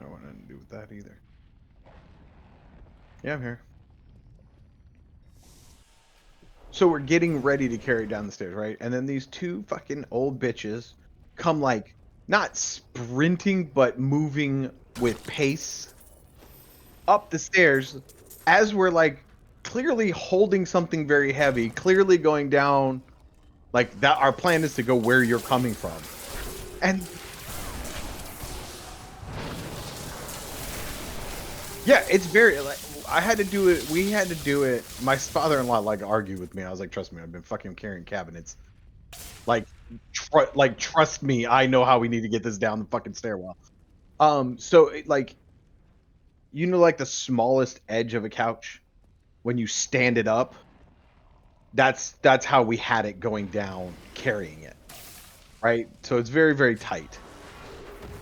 I don't want nothing to do with that either. Yeah, I'm here. So we're getting ready to carry down the stairs, right? And then these two fucking old bitches come like not sprinting but moving with pace up the stairs as we're like clearly holding something very heavy, clearly going down like that. Our plan is to go where you're coming from. And yeah, it's very like I had to do it. We had to do it. My father-in-law like argued with me. I was like, trust me, I've been fucking carrying cabinets. Like, trust me, I know how we need to get this down the fucking stairwell. So like, like the smallest edge of a couch when you stand it up. That's how we had it going down, carrying it, right? So it's very, very tight.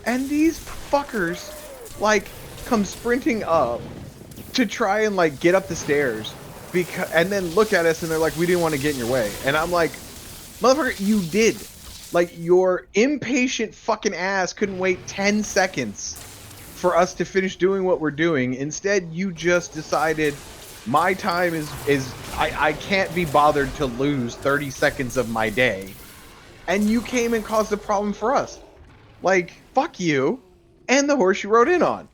And these fuckers like come sprinting up to try and like get up the stairs and then look at us and they're like, we didn't want to get in your way. And I'm like, motherfucker, you did. Like, your impatient fucking ass couldn't wait 10 seconds for us to finish doing what we're doing. Instead, you just decided my time is I can't be bothered to lose 30 seconds of my day. And you came and caused a problem for us. Like, fuck you and the horse you rode in on.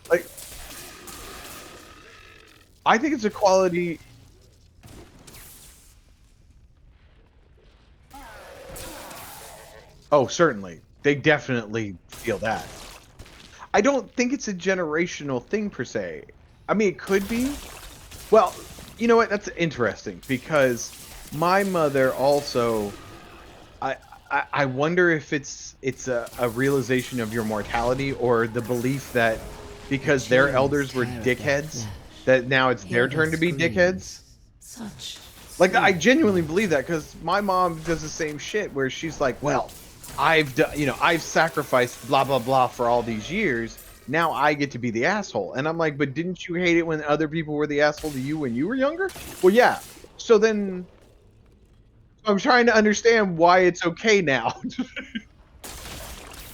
Like, I think it's a quality. Oh, certainly. They definitely feel that. I don't think it's a generational thing per se. I mean, it could be. Well, you know what? That's interesting because my mother also. I wonder if it's a realization of your mortality or the belief that because their elders were dickheads, that now it's their turn to be dickheads. Such Like, I genuinely believe that because my mom does the same shit where she's like, well, I've sacrificed blah, blah, blah for all these years. Now I get to be the asshole. And I'm like, but didn't you hate it when other people were the asshole to you when you were younger? Well, yeah. So then I'm trying to understand why it's okay now.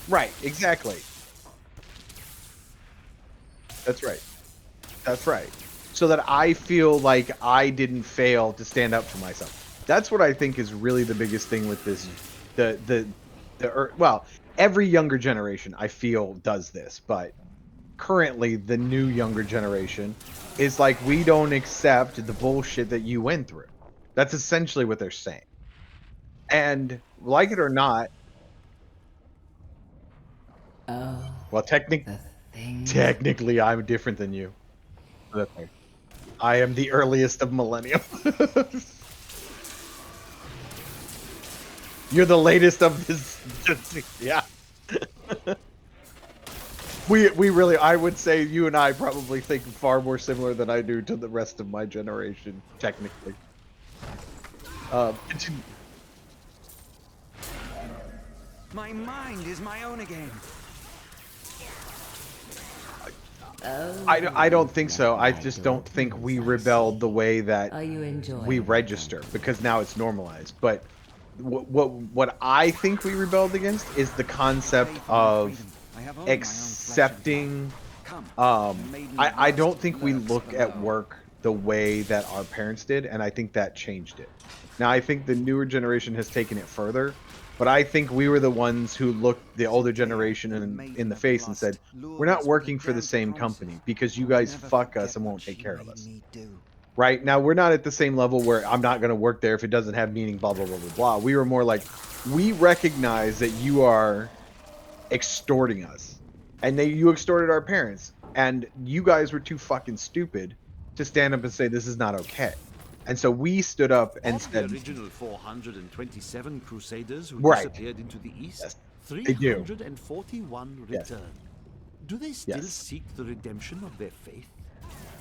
Right. Exactly. That's right. That's right. So that I feel like I didn't fail to stand up for myself. That's what I think is really the biggest thing with this. Well, every younger generation I feel does this, but currently the new younger generation is like, we don't accept the bullshit that you went through. That's essentially what they're saying. And like it or not, well, the things. technically I'm different than you. I am the earliest of millennium. You're the latest of this. Yeah. We really, I would say you and I probably think far more similar than I do to the rest of my generation, technically. Continue. My mind is my own again. I don't think so. I just don't think we rebelled the way that Are you enjoying we it? register because now it's normalized. But what I think we rebelled against is the concept of accepting. I don't think we look at work the way that our parents did, and I think that changed it. Now I think the newer generation has taken it further, but I think we were the ones who looked the older generation in the face and said, "We're not working for the same company because you guys fuck us and won't take care of us." Right now, we're not at the same level where I'm not going to work there if it doesn't have meaning. Blah blah blah blah blah. We were more like, we recognize that you are extorting us, and you extorted our parents, and you guys were too fucking stupid to stand up and say this is not okay. And so we stood up and said, the original 427 crusaders who Right. disappeared into the east, Yes, they do. 341 Yes. returned. Do they still Yes. seek the redemption of their faith?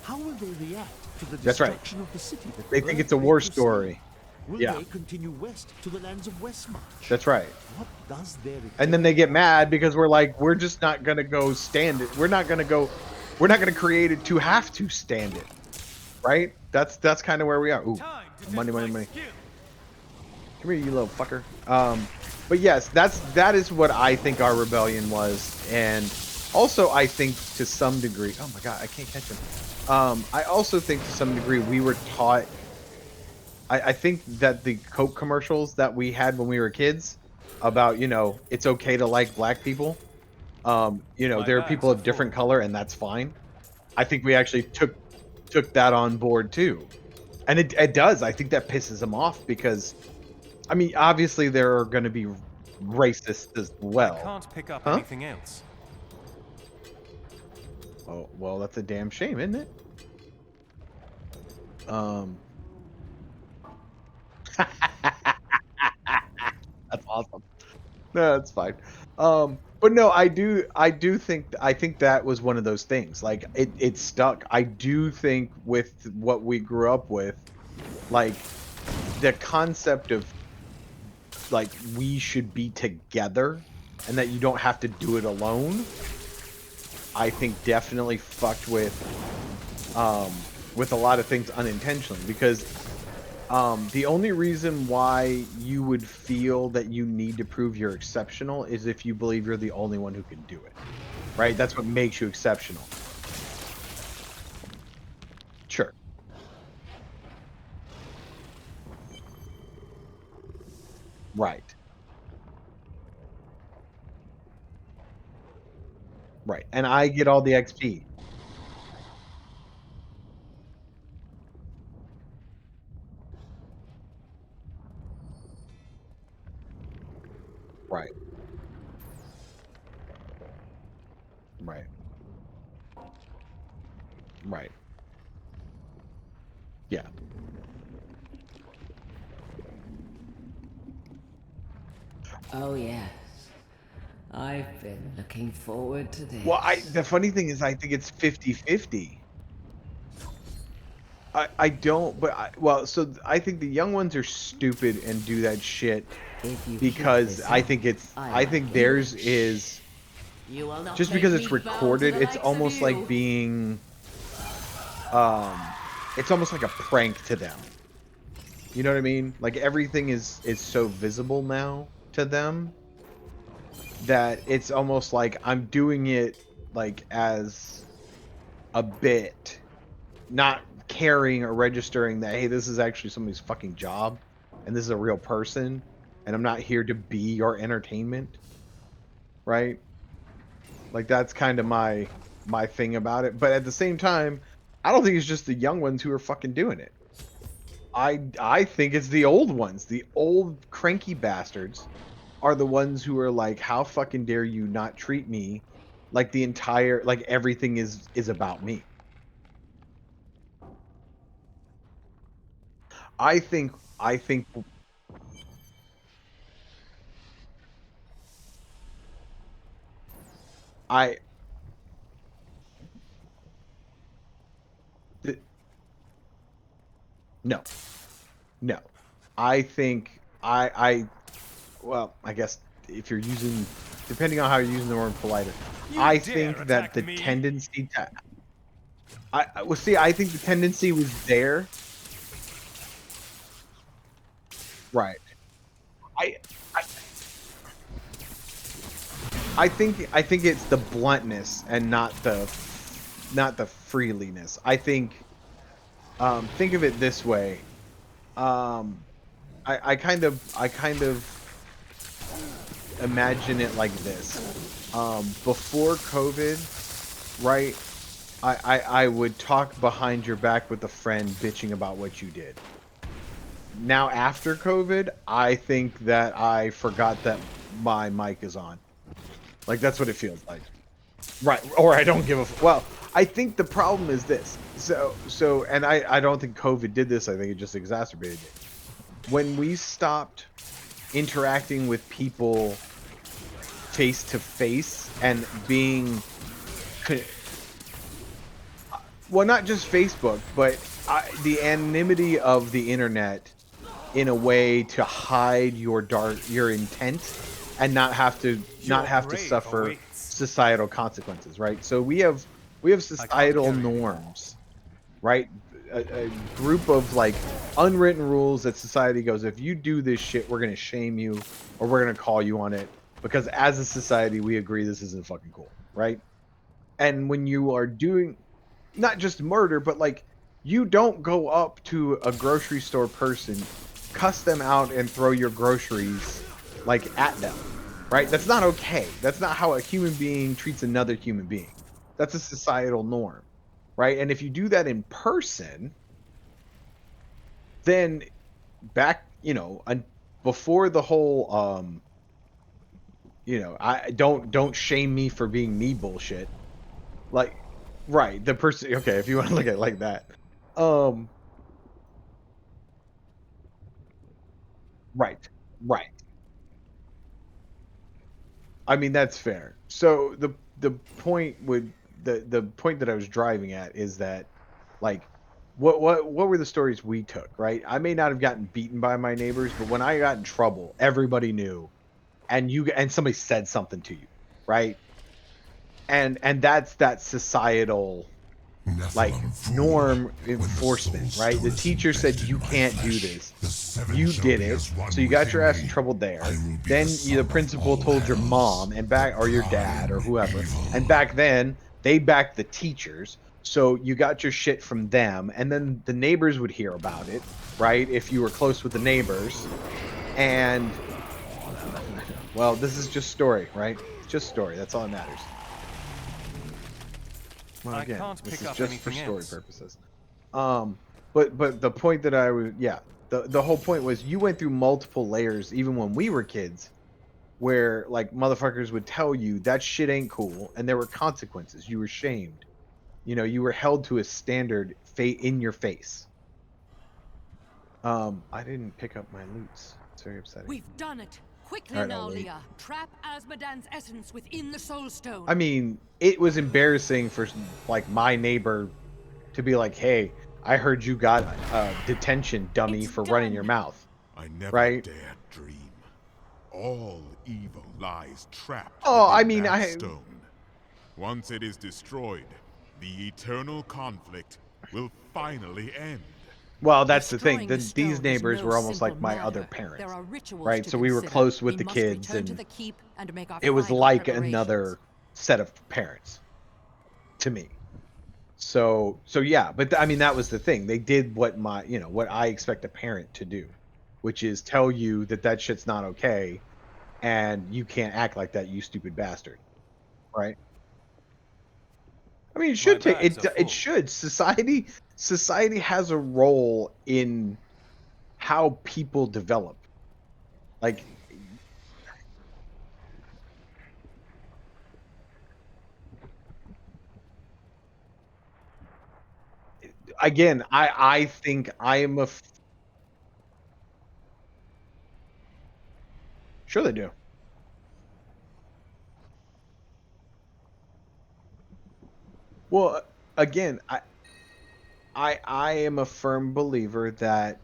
How will they react to the That's right. destruction of the city? That They think birthed it's a their war crusade? story. Will Yeah. they continue west to the lands of Westmarch? That's right. What does their And then they get mad because we're like, we're just not gonna go stand it. We're not gonna create it to have to stand it. Right? That's kind of where we are. Ooh, money. Come here, you little fucker. But yes, that is what I think our rebellion was, and Also, I think to some degree, oh my god, I can't catch him. I also think to some degree we were taught. I think that the Coke commercials that we had when we were kids about, you know, it's okay to like black people. You know, My there are bags people are of different full. color, and that's fine. I think we actually took that on board too, and it does. I think that pisses them off because, I mean, obviously there are going to be racists as I well, can't pick up huh? anything else. Oh well, that's a damn shame, isn't it? Um, that's awesome. No, that's fine. But no, I think that was one of those things. Like it stuck. I do think with what we grew up with, like the concept of like we should be together and that you don't have to do it alone, I think definitely fucked with a lot of things unintentionally because the only reason why you would feel that you need to prove you're exceptional is if you believe you're the only one who can do it. Right? That's what makes you exceptional. Sure. Right. Right. And I get all the XP. Right. Right. Right. Yeah. Oh, yes. I've been looking forward to Well, this. the funny thing is I think it's 50-50. I don't, but well, so I think the young ones are stupid and do that shit If you keep because this I up, think I I'll think have you theirs wish. is You will not just make because me it's bow to recorded, the it's likes of almost like you. being um it's almost like a prank to them. You know what I mean? Like everything is so visible now to them that it's almost like I'm doing it like as a bit, not caring or registering that hey, this is actually somebody's fucking job and this is a real person and I'm not here to be your entertainment, right? Like that's kind of my thing about it. But at the same time, I don't think it's just the young ones who are fucking doing it. I think it's the old ones. The old cranky bastards are the ones who are like, how fucking dare you not treat me like the entire like everything is about me. I think I th- no. No. I think I well, I guess if you're using depending on how you're using the word politer, You I dare think that attack the me? tendency to well see, I think the tendency was there. Right. I I I think it's the bluntness and not the freeliness. I think of it this way. Um I kind of imagine it like this. Before COVID, right? I would talk behind your back with a friend bitching about what you did. Now after COVID, I think that I forgot that my mic is on. Like that's what it feels like. Right. Or I don't give a well, I think the problem is this. So and I don't think COVID did this. I think it just exacerbated it. When we stopped interacting with people face to face and being co- well, not just Facebook, but the anonymity of the internet in a way to hide your intent and not Your have to grave suffer awaits. societal consequences, right? So we have I can't societal carry anymore. norms, right? A group of like unwritten rules that society goes, if you do this shit, we're gonna shame you or we're gonna call you on it because as a society we agree this isn't fucking cool, right? And when you are doing not just murder, but like you don't go up to a grocery store person, cuss them out, and throw your groceries like at them, right? That's not okay. That's not how a human being treats another human being. That's a societal norm, right? And if you do that in person, then back, before the whole I don't shame me for being me bullshit. Like, right, the person, okay, if you want to look at it like that. Um, right, right. I mean, that's fair. So the point with the point that I was driving at is that, like, what were the stories we took, right? I may not have gotten beaten by my neighbors, but when I got in trouble, everybody knew, and somebody said something to you, right? And that's that societal like Nephilim fool. norm When the soul enforcement, right? still The is teacher said embedded you in my can't do flesh, this. the seven You shall did be it, as one so you got your within ass in me. trouble I there. will be Then the the son principal of all told your hells, mom and the back or your dad or prime whoever. evil. And back then, they backed the teachers. So you got your shit from them, and then the neighbors would hear about it, right? If you were close with the neighbors. And well, this is just story, right? It's just story. That's all that matters. Well, I again, can't this pick is up just for anything story else. purposes. Um, but the point that I was, yeah, the whole point was you went through multiple layers even when we were kids, where like motherfuckers would tell you that shit ain't cool, and there were consequences. You were shamed. You were held to a standard in your face. I didn't pick up my loots. It's very upsetting. We've done it. Quickly All right, now, I'll wait. Leah. Trap Asmodan's essence within the Soul Stone. I mean, it was embarrassing for like my neighbor to be like, "Hey, I heard you got detention, dummy, It's for running done. your mouth." I never Right? dared dream. All evil lies trapped Oh, I within mean, that stone. Once it is destroyed, the eternal conflict will finally end. Well, that's the thing. Destroying the These stone is neighbors no were almost simple like my matter. other There parents, are rituals right? to So we were consider. close with We the must kids, return to and the keep and make our it was final like preparations. another set of parents to me. So yeah, but I mean that was the thing. They did what what I expect a parent to do, which is tell you that that shit's not okay, and you can't act like that, you stupid bastard, right? I mean, it My should take bags it. are It full. should. Society has a role in how people develop. Like again, I think I am sure they do. Well, again, I am a firm believer that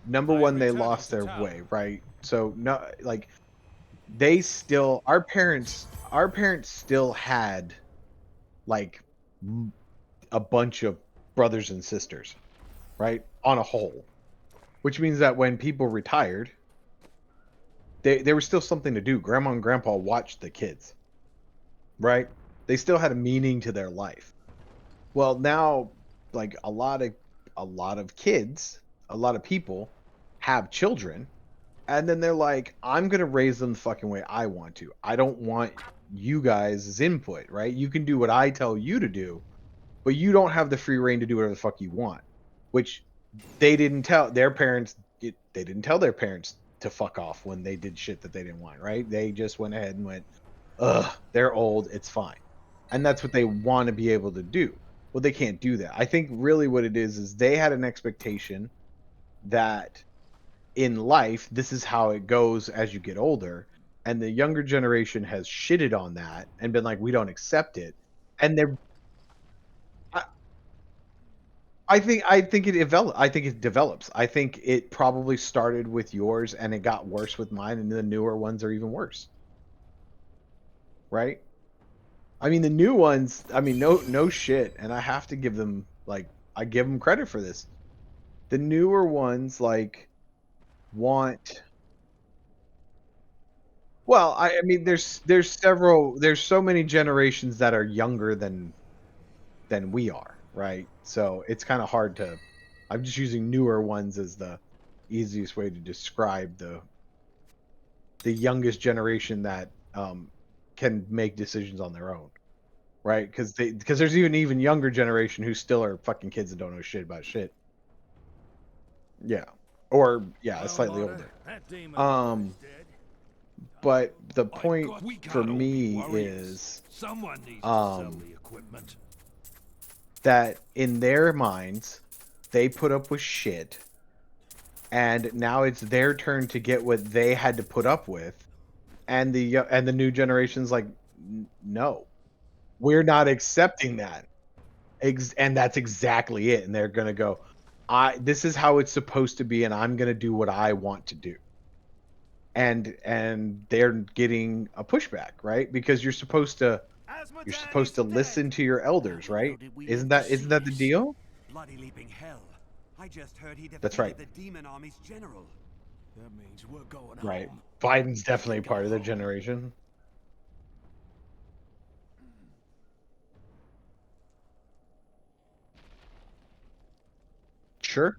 number I am one, they returning lost to their town. way, right? So no, like they still our parents still had like a bunch of brothers and sisters, right? On a whole, which means that when people retired, there was still something to do. Grandma and grandpa watched the kids, right? They still had a meaning to their life. Well, now like a lot of kids, a lot of people have children, and then they're like, I'm gonna raise them the fucking way I want to. I don't want you guys' input, right? You can do what I tell you to do, but you don't have the free reign to do whatever the fuck you want. Which they didn't tell their parents. They didn't tell their parents to fuck off when they did shit that they didn't want, right? They just went ahead and went, ugh, they're old, it's fine. And that's what they want to be able to do. Well, they can't do that. I think really what it is they had an expectation that in life, this is how it goes as you get older. And the younger generation has shitted on that and been like, we don't accept it. And they're I, I think it develops. I think it probably started with yours and it got worse with mine, and the newer ones are even worse. Right? I mean, the new ones, I mean, no shit, and I have to give them like I give them credit for this. The newer ones like want Well, I mean, there's so many generations that are younger than we are, right? So it's kind of hard to. I'm just using newer ones as the easiest way to describe the youngest generation that can make decisions on their own, right? Because there's even younger generation who still are fucking kids and don't know shit about shit. Yeah, or yeah, slightly older. But the point for me is someone needs to sell the equipment. that in their minds, they put up with shit, and now it's their turn to get what they had to put up with, and the new generation's like, no, we're not accepting that. And that's exactly it. And they're gonna go, this is how it's supposed to be, and I'm gonna do what I want to do. And they're getting a pushback, right? Because you're supposed to listen to your elders, right? Isn't that the deal? Bloody leaping hell. I just heard he That's right. defeated the demon army's general. That means we're going Right. home. Biden's definitely part of their generation. Sure.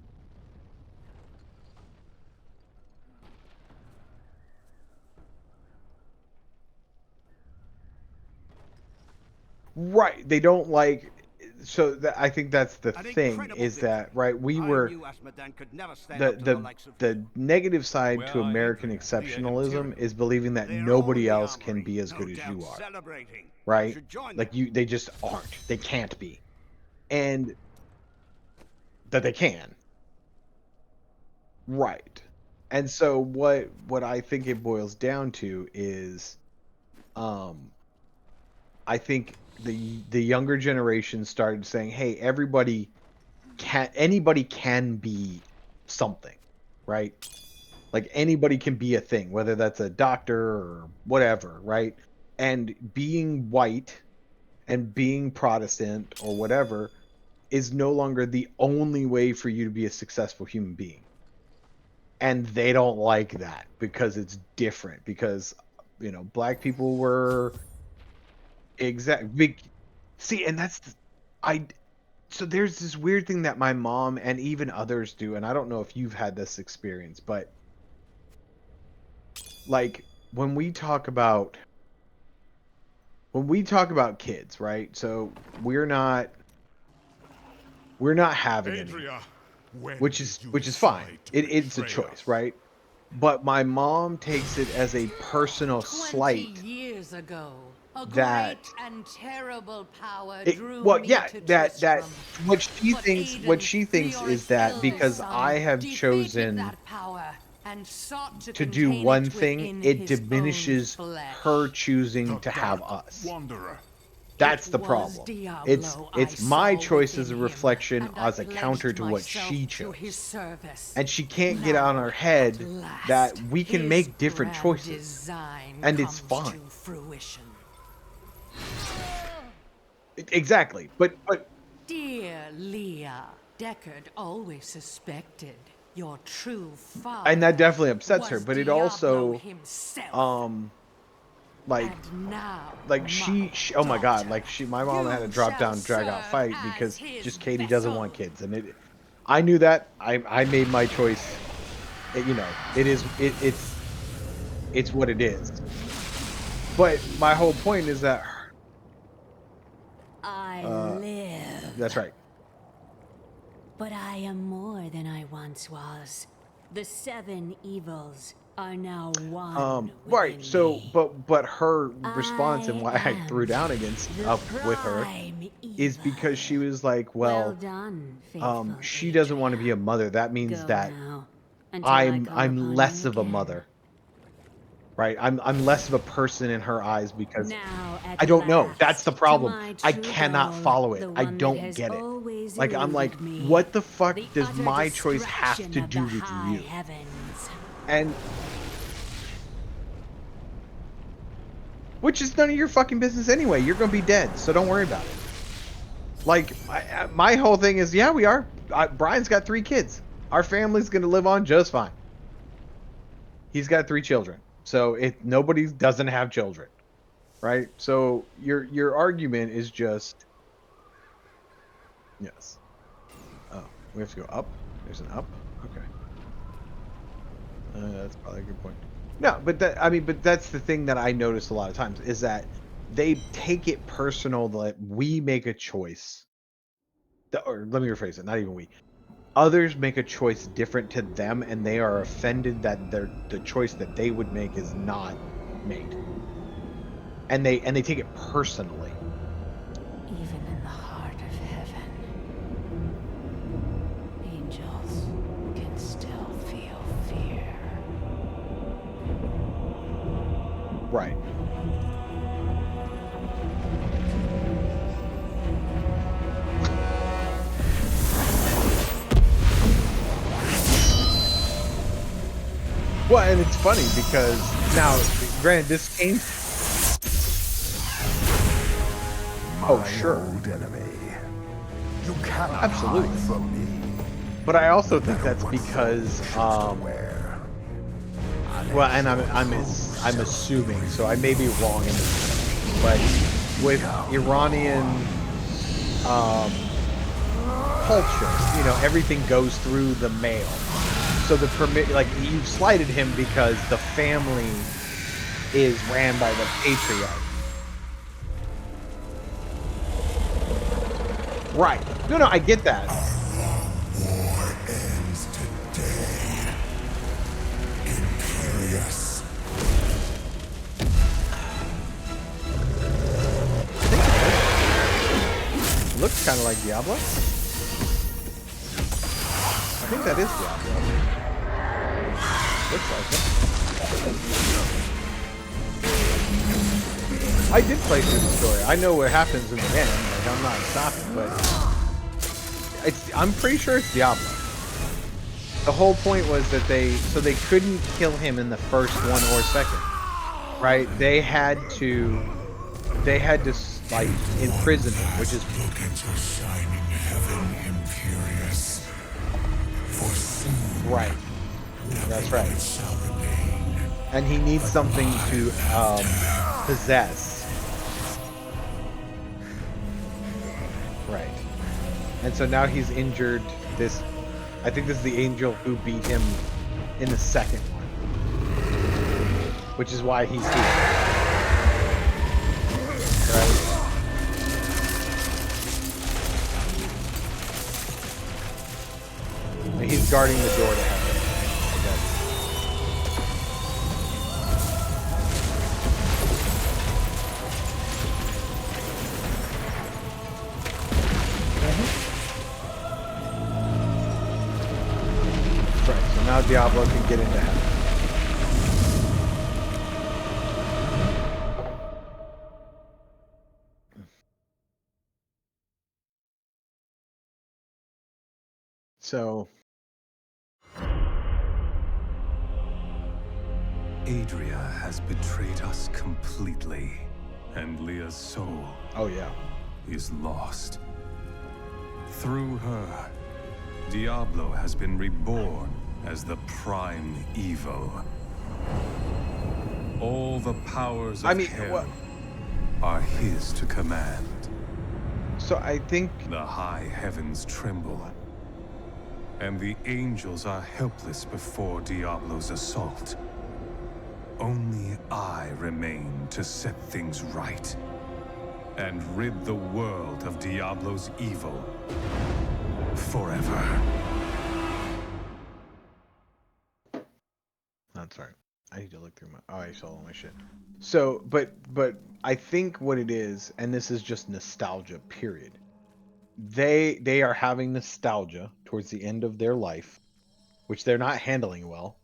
Right. They don't like. So I think that's the thing is that right. We were the negative side to American exceptionalism is believing that nobody else can be as good as you are. Right? Like they just aren't. They can't be, and that they can. Right. And so what I think it boils down to is, I think the younger generation started saying, hey, anybody can be something, right? Like anybody can be a thing, whether that's a doctor or whatever, right? And being white and being Protestant or whatever is no longer the only way for you to be a successful human being. And they don't like that because it's different, because black people were see, and so there's this weird thing that my mom and even others do, and I don't know if you've had this experience, but like when we talk about kids, right? So we're not having any, which is fine. It's a choice, right? But my mom takes it as a personal 20 slight. years ago, a that great and terrible power it, drew well, me yeah, to that Tristram. what she But thinks Aiden, is that Theo's because son, I have defeated chosen that power and sought to to do contain one it thing, within it his diminishes own flesh. her choosing to have us. Wanderer. That's It the was problem. Diablo It's I my saw choice as a within him, reflection, and I as a counter pledged to what myself she to his chose. service. And she can't get Now, on her head at last, that we can his make different grand choices. design And it's comes fine. to fruition. Exactly. But Dear Leah, Deckard always suspected your true father. and that definitely upsets her, was but it Diablo also himself. like And now, she oh my god, like my mom had a drop down drag out fight because just Katie doesn't want kids, and I knew that. I made my choice. It's what it is. But my whole point is that I live. that's right. But I am more than I once was. The 7 evils are now one. Right. within So me. but her response and why I am threw down against the up with her prime is evil. because she was like, Well well, done, faithful she doesn't want to be a Adria. mother. That means Go that now, until I I'm call upon less you of a again. mother. Right? I'm less of a person in her eyes because Now, at I don't know. last, That's the to problem. my I true cannot goal, follow it. the I one that don't has get it. always Like I'm like, eluded me. what the fuck The does utter my choice have to destruction of do the with high you? heavens. And which is none of your fucking business anyway. You're gonna be dead, so don't worry about it. Like my whole thing is, yeah, we are. Brian's got 3 kids. Our family's gonna live on just fine. He's got 3 children. So nobody doesn't have children, right? So your argument is just yes. Oh, we have to go up. There's an up. Okay, that's probably a good point. No, but but that's the thing that I notice a lot of times is that they take it personal that we make a choice. Or let me rephrase it. Not even we. Others make a choice different to them, and they are offended that the choice that they would make is not made, and they take it personally. Even in the heart of heaven, angels can still feel fear. Right. Well, and it's funny because now, granted, this came. Oh, sure. Old enemy. You cannot Absolutely. hide from me. But I also think that's because, Where? well, and I'm assuming, so I may be wrong in this, but with Iranian culture, you know, everything goes through the mail. So the permit, like, you've slighted him because the family is ran by the patriarch. Right. No, I get that. War ends today. Imperious. It looks kind of like Diablo. I think that is Diablo. Looks like it. I did play through the story. I know what happens in the end. Like, I'm not stopping, but I'm pretty sure it's Diablo. The whole point was that they couldn't kill him in the first one or second, right? They had to like imprison him, which is Look at your shining heaven, Imperious. For soon right. That's right. it shall remain. And he needs something to possess. Right. And so now he's injured this. I think this is the angel who beat him in the second one. Which is why he's here. Right? And he's guarding the door to heaven, I guess. Right, so now Diablo can get into heaven. So, Adria has betrayed us completely, and Leah's soul oh yeah. is lost. Through her, Diablo has been reborn as the prime evil. All the powers of hell are his to command. So I think The high heavens tremble, and the angels are helpless before Diablo's assault. Only I remain to set things right and rid the world of Diablo's evil forever. that's right. I need to look through my. Oh, I saw all my shit. So, but I think what it is, and this is just nostalgia. Period. They are having nostalgia towards the end of their life, which they're not handling well.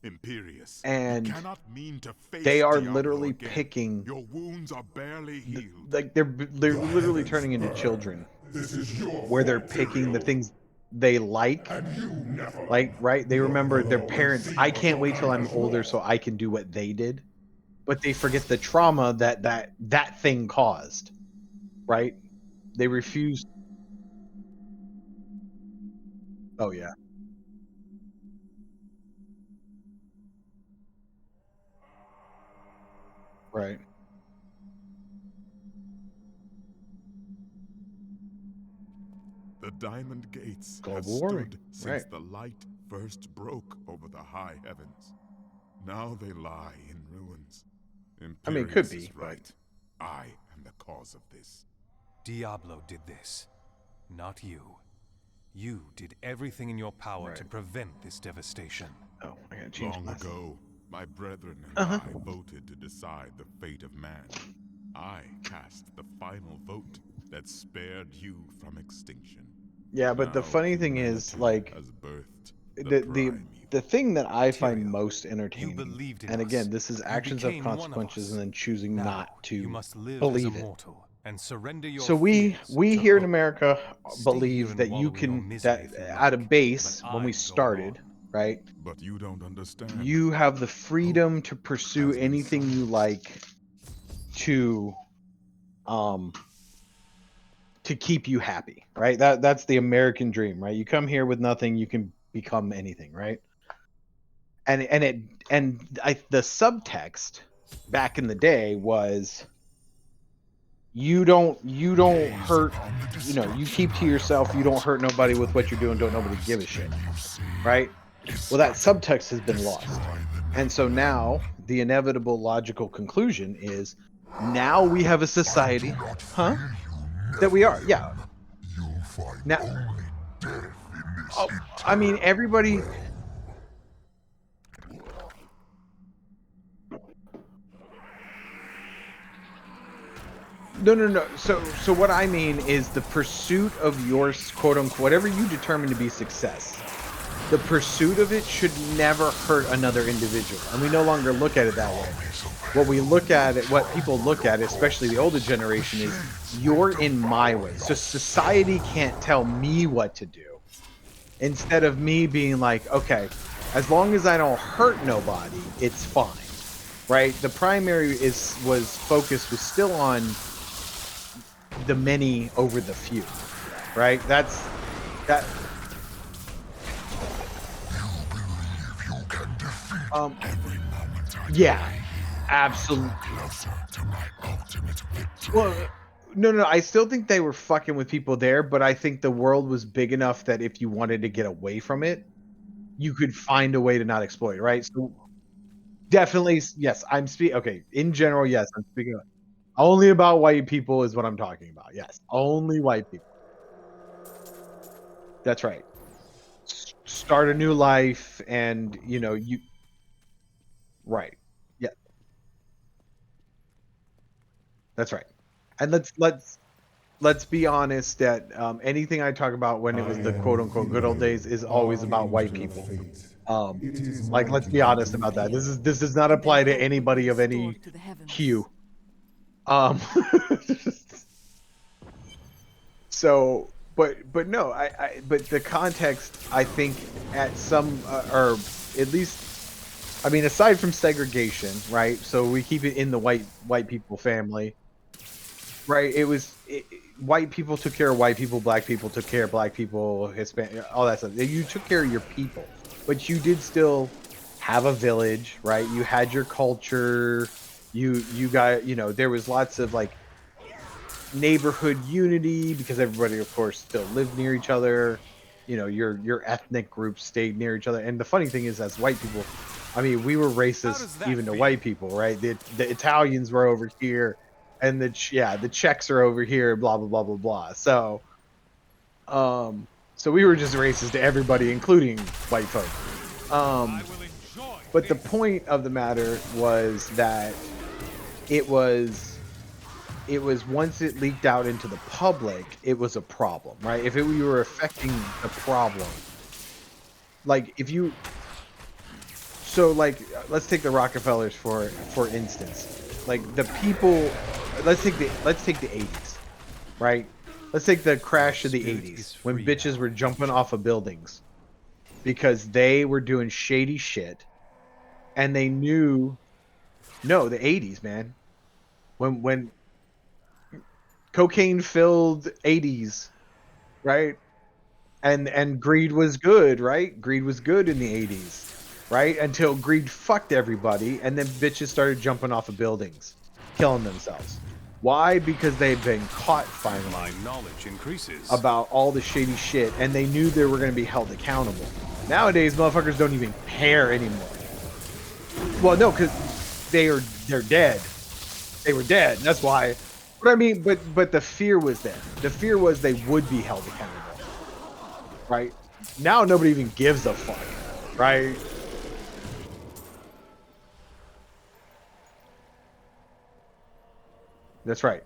Imperious, And you cannot mean to face they are Diablo literally again. picking. Your wounds are barely healed. Like they're literally turning into children, This is your where they're fault, picking the Tyrael. things they like. And you never. Like, right? They Look remember their below and parents. see I what can't your wait till life I'm has older wrought. so I can do what they did. But they forget the trauma that thing caused. Right? They refuse. Oh yeah. Right. The Diamond Gates have Global warming, stood since right. the light first broke over the high heavens. Now they lie in ruins. I mean, it could Imperius be, is right. I am the cause of this. Diablo did this, not you. You did everything in your power to Right. prevent this devastation. Oh, I gotta change Long my... ago, my brethren and Uh-huh. I voted to decide the fate of man. I cast the final vote that spared you from extinction. Yeah, but the Now funny thing is, humanity like, has birthed the thing that I find Tyrael, most You entertaining, believed in and us. again, this is You actions of became one of consequences us. and then choosing Now, not you to must live believe as a it. mortal and surrender your So we fears we to here in hope. America Stay here believe and that you wallow in your can, misery that if you at a like, base but when we I'm going started, on. right? But you don't understand. You have the freedom to pursue has been anything you silenced. like to keep you happy, right? That's the American dream, right? You come here with nothing, you can become anything, right? And the subtext back in the day was you don't hurt, you know, you keep to yourself, you don't hurt nobody with what you're doing, don't nobody give a shit, right? Well, that subtext has been lost. And so now the inevitable logical conclusion is now we have a society, huh? That we are, yeah. You'll find Now, only death in this oh, I mean, everybody. No. So what I mean is the pursuit of your quote unquote whatever you determine to be success. The pursuit of it should never hurt another individual, and we no longer look at it that way. What we look at it, what people look at, especially the older generation, is you're in my way. So society can't tell me what to do. Instead of me being like, okay, as long as I don't hurt nobody, it's fine, right? The primary was still on the many over the few, right? That's that. You can defeat every moment I Yeah, absolutely. closer to my ultimate victory. Well, no. I still think they were fucking with people there, but I think the world was big enough that if you wanted to get away from it, you could find a way to not exploit, right? So definitely, yes. Okay, in general, yes. I'm speaking only about white people is what I'm talking about. Yes, only white people. That's right. Start a new life, and you. Right. Yeah. That's right. And let's be honest that anything I talk about when it was the quote unquote good old days is always about white people. Like, let's be honest about that. This does not apply to anybody of any hue. So, but no, but the context, I think, at some or at least, I mean, aside from segregation, right? So we keep it in the white people family, right? White people took care of white people, black people took care of black people, Hispanic, all that stuff. You took care of your people, but you did still have a village, right? You had your culture. You got, there was lots of like neighborhood unity because everybody, of course, still lived near each other. Your ethnic groups stayed near each other. And the funny thing is, as white people, I mean, we were racist even to white people, right? The Italians were over here, and the Czechs are over here, blah blah blah blah blah. So we were just racist to everybody, including white folk. But the point of the matter was that it was once it leaked out into the public, it was a problem, right? If we were affecting the problem, like let's take the Rockefellers for instance. Like the people, let's take the 80s, right? Let's take the crash of the 80s when bitches were jumping off of buildings because they were doing shady shit, and they knew. No, the 80s, man. When cocaine filled 80s, right? And greed was good, right? Greed was good in the 80s, right? Until greed fucked everybody, and then bitches started jumping off of buildings. killing themselves. Why? Because they've been caught finally. My knowledge increases. About all the shady shit, and they knew they were going to be held accountable. Nowadays, motherfuckers don't even care anymore. Well, no, because they're dead. They were dead. That's why. But I mean, but the fear was there. The fear was they would be held accountable. Right? Now nobody even gives a fuck. Right? That's right.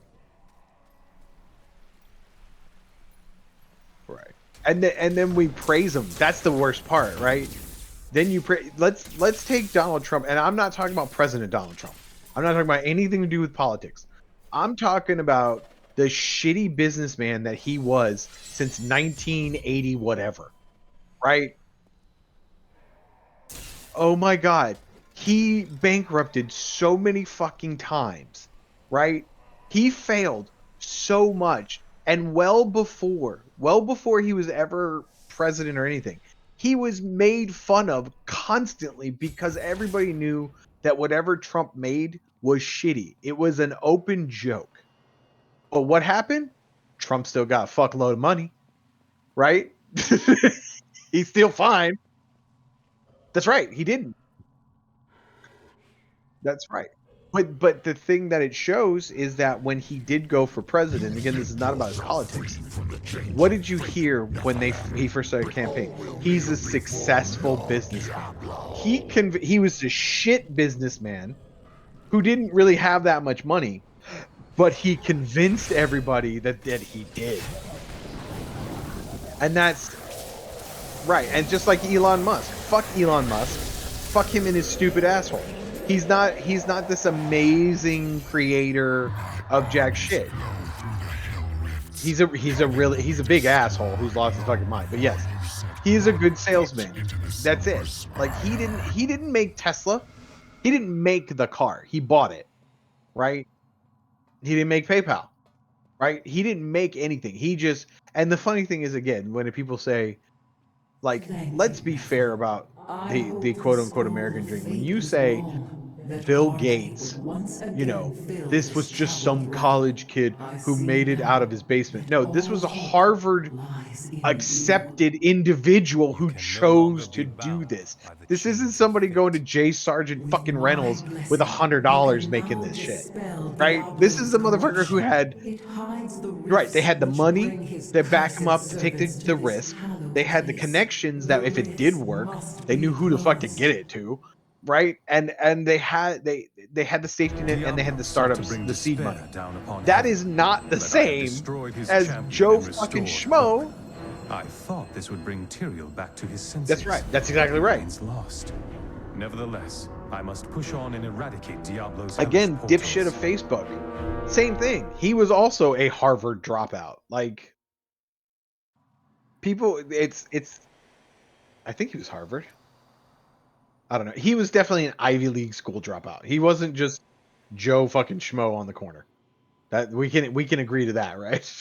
Right. And then we praise him. That's the worst part, right? Then you let's take Donald Trump, and I'm not talking about President Donald Trump. I'm not talking about anything to do with politics. I'm talking about the shitty businessman that he was since 1980 whatever. Right? Oh my God. He bankrupted so many fucking times. Right? He failed so much, and well before he was ever president or anything, he was made fun of constantly because everybody knew that whatever Trump made was shitty. It was an open joke. But what happened? Trump still got a fuckload of money, right? He's still fine. That's right. He didn't. That's right. But the thing that it shows is that when he did go for president, again, this is not about his politics. What did you hear when he first started campaigning? He's a successful businessman. He was a shit businessman who didn't really have that much money, but he convinced everybody that he did. And that's right. And just like Elon Musk, fuck Elon Musk, fuck him in his stupid asshole. He's not this amazing creator of jack shit. He's a big asshole who's lost his fucking mind. But yes, he's a good salesman. That's it. Like he didn't make Tesla. He didn't make the car. He bought it. Right? He didn't make PayPal. Right? He didn't make anything. And the funny thing is, again, when people say, like, let's be fair about the quote unquote American dream. When you say Bill Gates, you know, this was just some college kid who made it out of his basement. No, this was a Harvard accepted individual who chose to do this. This isn't somebody going to J. Sargent fucking Reynolds with $100 making this shit, right? This is the motherfucker who had, right, they had the money that back him up to take the risk. They had the connections that if it did work, they knew who the fuck to get it to, right? And they had the safety net, and they had the startups, the seed money. That is not the same as Joe fucking Schmo. I thought this would bring Tyrael back to his senses. That's right. That's exactly right. Lost. Nevertheless, I must push on and eradicate Diablo's again, dipshit of Facebook. Same thing. He was also a Harvard dropout. Like, people, it's I think he was Harvard. I don't know. He was definitely an Ivy League school dropout. He wasn't just Joe fucking Schmo on the corner. That we can agree to that, right?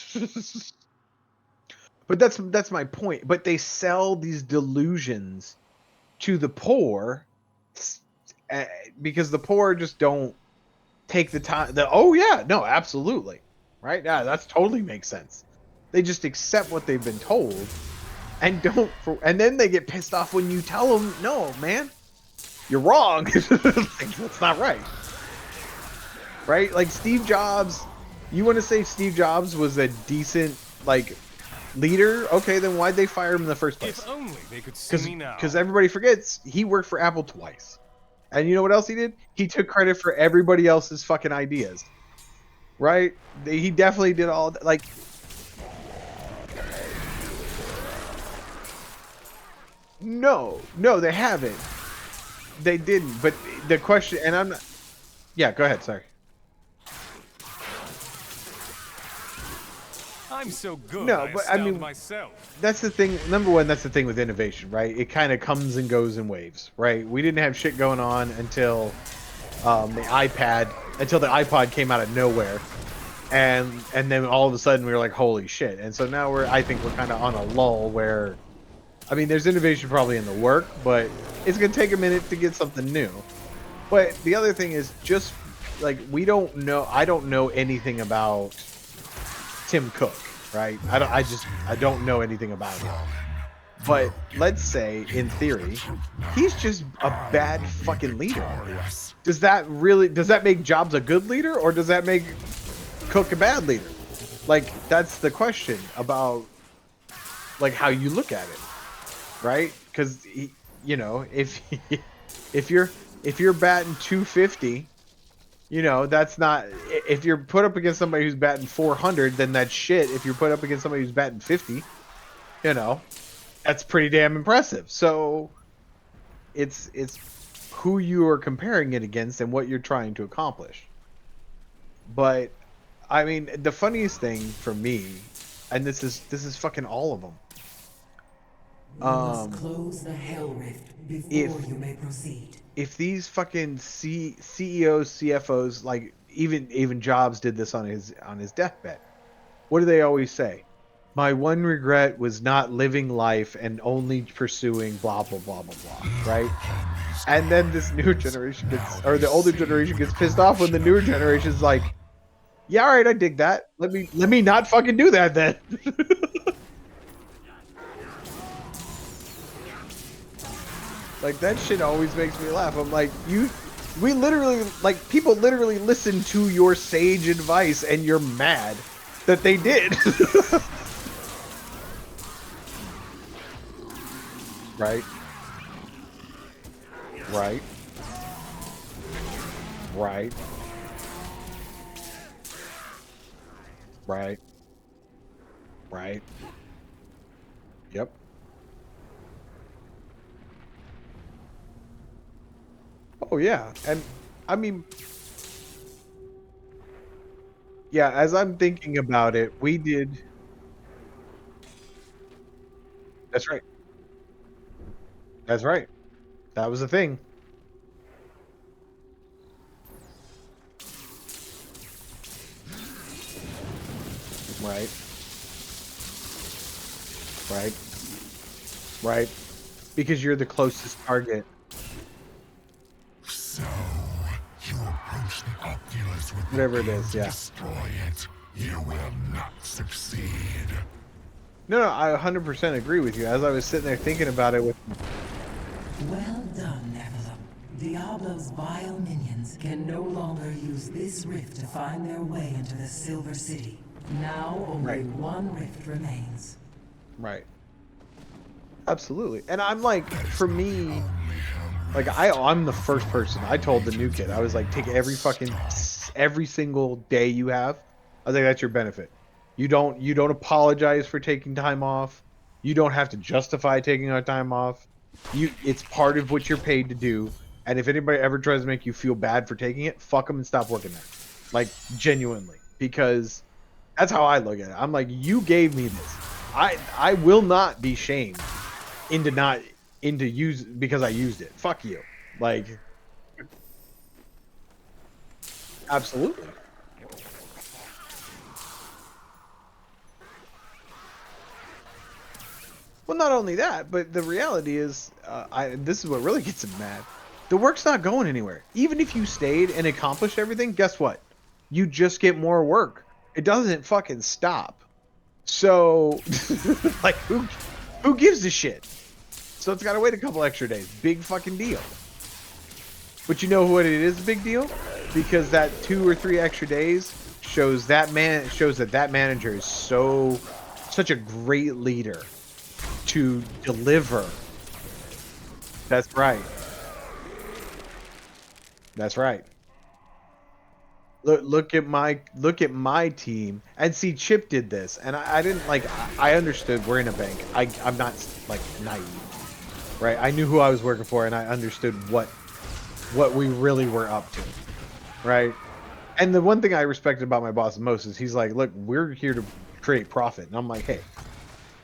But that's my point. But they sell these delusions to the poor because the poor just don't take the time. Oh yeah, no, absolutely, right? Yeah, that's totally makes sense. They just accept what they've been told and and then they get pissed off when you tell them, no, man, you're wrong. That's not right. Right? Like Steve Jobs, you want to say Steve Jobs was a decent, like, leader? Okay, then why'd they fire him in the first place? If only they could see me now. Because everybody forgets he worked for Apple twice. And you know what else he did? He took credit for everybody else's fucking ideas. Right? He definitely did all that. Like, no, they haven't. They didn't. But the question, and I'm not. Yeah, go ahead. Sorry. I'm so good. No, but I mean, myself. That's the thing. Number one, that's the thing with innovation, right? It kind of comes and goes in waves, right? We didn't have shit going on until the iPod came out of nowhere, and then all of a sudden we were like, holy shit! And so now I think we're kind of on a lull where, I mean, there's innovation probably in the work, but it's gonna take a minute to get something new. But the other thing is just like we don't know. I don't know anything about Tim Cook, right? I don't know anything about him. But let's say, in theory, he's just a bad fucking leader. Does that make Jobs a good leader, or does that make Cook a bad leader? Like, that's the question about, like, how you look at it, right? Because, you know, if you're batting 250, you know, that's not, if you're put up against somebody who's batting 400, then that's shit. If you're put up against somebody who's batting 50, you know, that's pretty damn impressive. So it's who you are comparing it against and what you're trying to accomplish. But I mean, the funniest thing for me, and this is fucking all of them. We must close the Hell Rift before you may proceed. If these fucking CEOs, CFOs, like even Jobs did this on his deathbed, what do they always say? My one regret was not living life and only pursuing blah blah blah blah blah, right? And then this new generation gets, or the older generation gets pissed off when the newer generation's like, yeah, all right, I dig that. Let me not fucking do that then. Like, that shit always makes me laugh. I'm like, we literally, like, people literally listen to your sage advice and you're mad that they did. Right? Right? Right? Right? Right? Yep. Oh yeah, and I mean, yeah, as I'm thinking about it, we did. That's right. That's right. That was the thing. Right. Right. Right. Because you're the closest target. So, you approach the Oculus with Whatever it the is, plan to yeah. destroy it. You will not succeed. No, I 100% agree with you. As I was sitting there thinking about it with... Well done, Nephilim. Diablo's vile minions can no longer use this rift to find their way into the Silver City. Now only Right. one rift remains. Right. Absolutely. And I'm like, for me, like, I'm the first person. I told the new kid, I was like, take every single day you have. I think that's your benefit. You don't apologize for taking time off. You don't have to justify taking our time off. It's part of what you're paid to do. And if anybody ever tries to make you feel bad for taking it, fuck them and stop working there. Like, genuinely. Because that's how I look at it. I'm like, you gave me this. I will not be shamed because I used it. Fuck you. Like, absolutely. Well, not only that, but the reality is, this is what really gets him mad. The work's not going anywhere. Even if you stayed and accomplished everything, guess what? You just get more work. It doesn't fucking stop. So, like, who gives a shit? So it's got to wait a couple extra days. Big fucking deal. But you know what it is a big deal? Because that 2 or 3 extra days shows that manager is such a great leader to deliver. That's right. That's right. Look at my team, and see, Chip did this, and I didn't like. I understood we're in a bank. I'm not like naive, right? I knew who I was working for, and I understood what we really were up to, right? And the one thing I respected about my boss most is he's like, look, we're here to create profit, and I'm like, hey,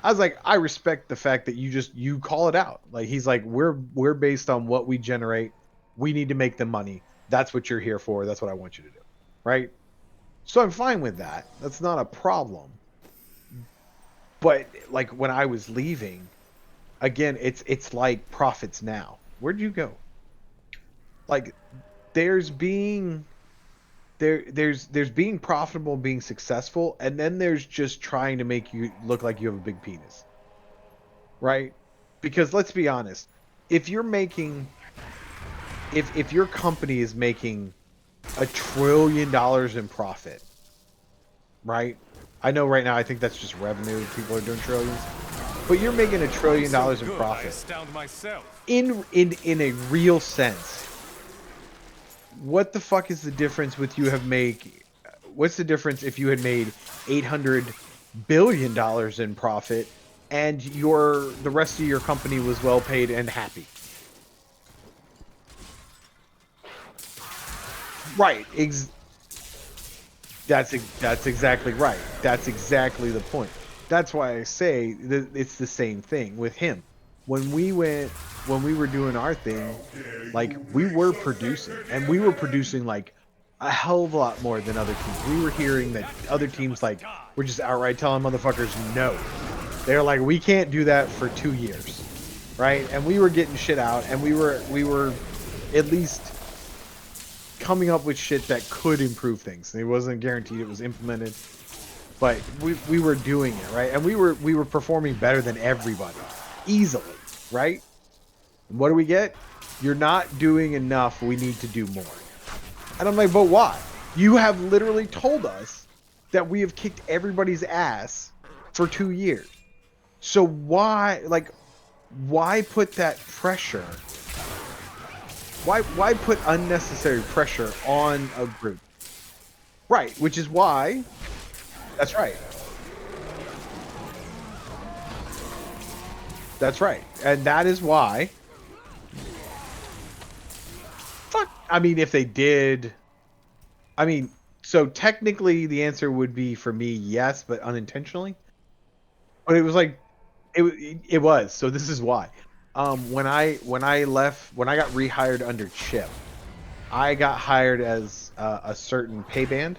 I was like, I respect the fact that you call it out. Like, he's like, we're based on what we generate. We need to make the money. That's what you're here for. That's what I want you to do. Right? So I'm fine with that. That's not a problem. But like when I was leaving, again, it's like profits now. Where'd you go? Like, there's being there's being profitable, being successful, and then there's just trying to make you look like you have a big penis, right? Because let's be honest, if you're making, if your company is making $1 trillion in profit, right? I know right now I think that's just revenue. People are doing trillions, but you're making $1 trillion in profit. astound myself. In a real sense, what the fuck is the difference with you have made? What's the difference if you had made $800 billion in profit and the rest of your company was well paid and happy? Right. That's exactly right. That's exactly the point. That's why I say that it's the same thing with him. When we were doing our thing, like, we were producing, and we were producing like a hell of a lot more than other teams. We were hearing that other teams like were just outright telling motherfuckers no. They're like, we can't do that for 2 years, right? And we were getting shit out, and we were at least coming up with shit that could improve things. It wasn't guaranteed it was implemented, but we were doing it, right? And we were performing better than everybody, easily, right? And what do we get? You're not doing enough. We need to do more. And I'm like, but why? You have literally told us that we have kicked everybody's ass for 2 years. So why put that pressure? Why put unnecessary pressure on a group? Right, which is why. That's right. That's right. And that is why. Fuck. I mean, if they did. I mean, so technically the answer would be for me, yes, but unintentionally. But it was like, it was. So this is why. When I got rehired under Chip, I got hired as a certain pay band,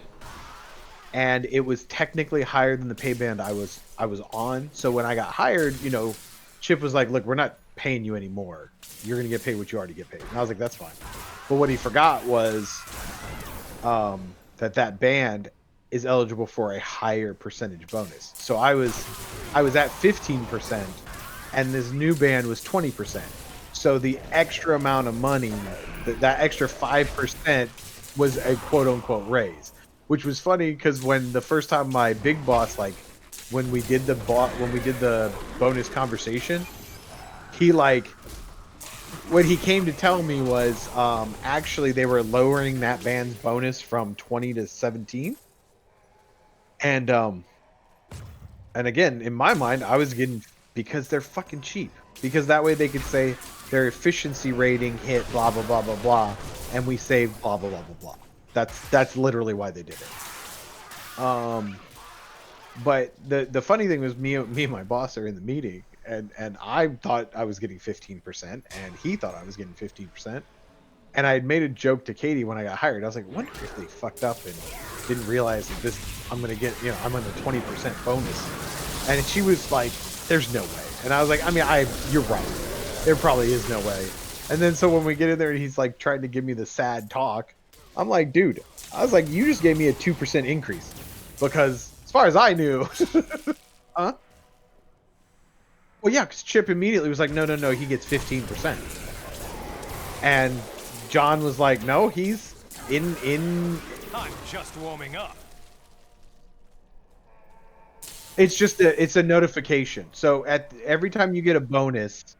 and it was technically higher than the pay band I was on. So when I got hired, you know, Chip was like, "Look, we're not paying you anymore. You're gonna get paid what you already get paid." And I was like, "That's fine." But what he forgot was that band is eligible for a higher percentage bonus. So I was at 15%. And this new band was 20%. So the extra amount of money, that extra 5% was a quote unquote raise, which was funny because when the first time my big boss, like when we did the bonus conversation, he what he came to tell me was actually they were lowering that band's bonus from 20 to 17. And again, in my mind, I was getting, because they're fucking cheap. Because that way they could say their efficiency rating hit blah blah blah blah blah, and we saved blah blah blah blah blah. That's literally why they did it. But the funny thing was me and my boss are in the meeting, and I thought I was getting 15%, and he thought I was getting 15%. And I had made a joke to Katie when I got hired. I was like, wonder if they fucked up and didn't realize that I'm gonna get, I'm on a 20% bonus. And she was like, there's no way. And I was like, I mean, you're right. There probably is no way. And then so when we get in there and he's like trying to give me the sad talk, I'm like, dude, I was like, you just gave me a 2% increase. Because as far as I knew, huh? Well, yeah, because Chip immediately was like, no, he gets 15%. And John was like, no, he's in. I'm just warming up. It's a notification. So every time you get a bonus,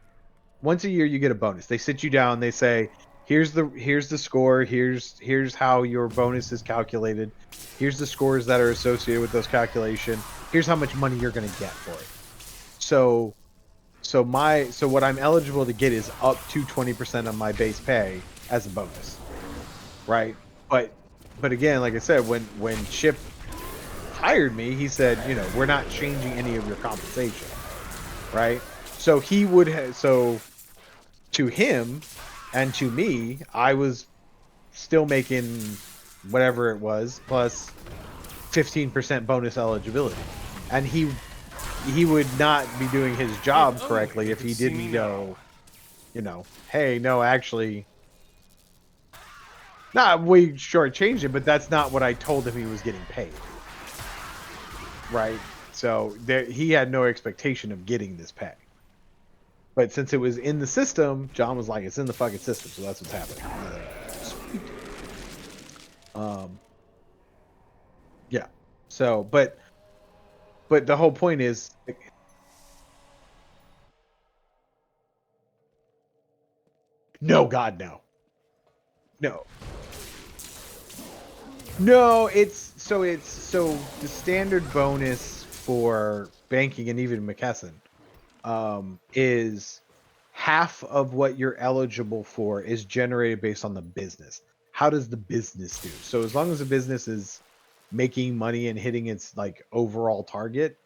once a year you get a bonus. They sit you down. They say, here's the score. Here's how your bonus is calculated. Here's the scores that are associated with those calculations. Here's how much money you're going to get for it. So what I'm eligible to get is up to 20% of my base pay as a bonus, right? But again, like I said, when Chip hired me, he said, we're not changing any of your compensation, right? So he would have, so to him and to me, I was still making whatever it was plus 15% bonus eligibility, and he would not be doing his job correctly if he didn't go, hey, no, actually, Nah, we shortchanged it, but that's not what I told him he was getting paid. Right? So there, he had no expectation of getting this pay. But since it was in the system, John was like, it's in the fucking system, so that's what's happening. Sweet. Yeah. So, but the whole point is, no, God, no. No. No, it's so the standard bonus for banking and even McKesson is half of what you're eligible for is generated based on the business. How does the business do? So as long as the business is making money and hitting its like overall target,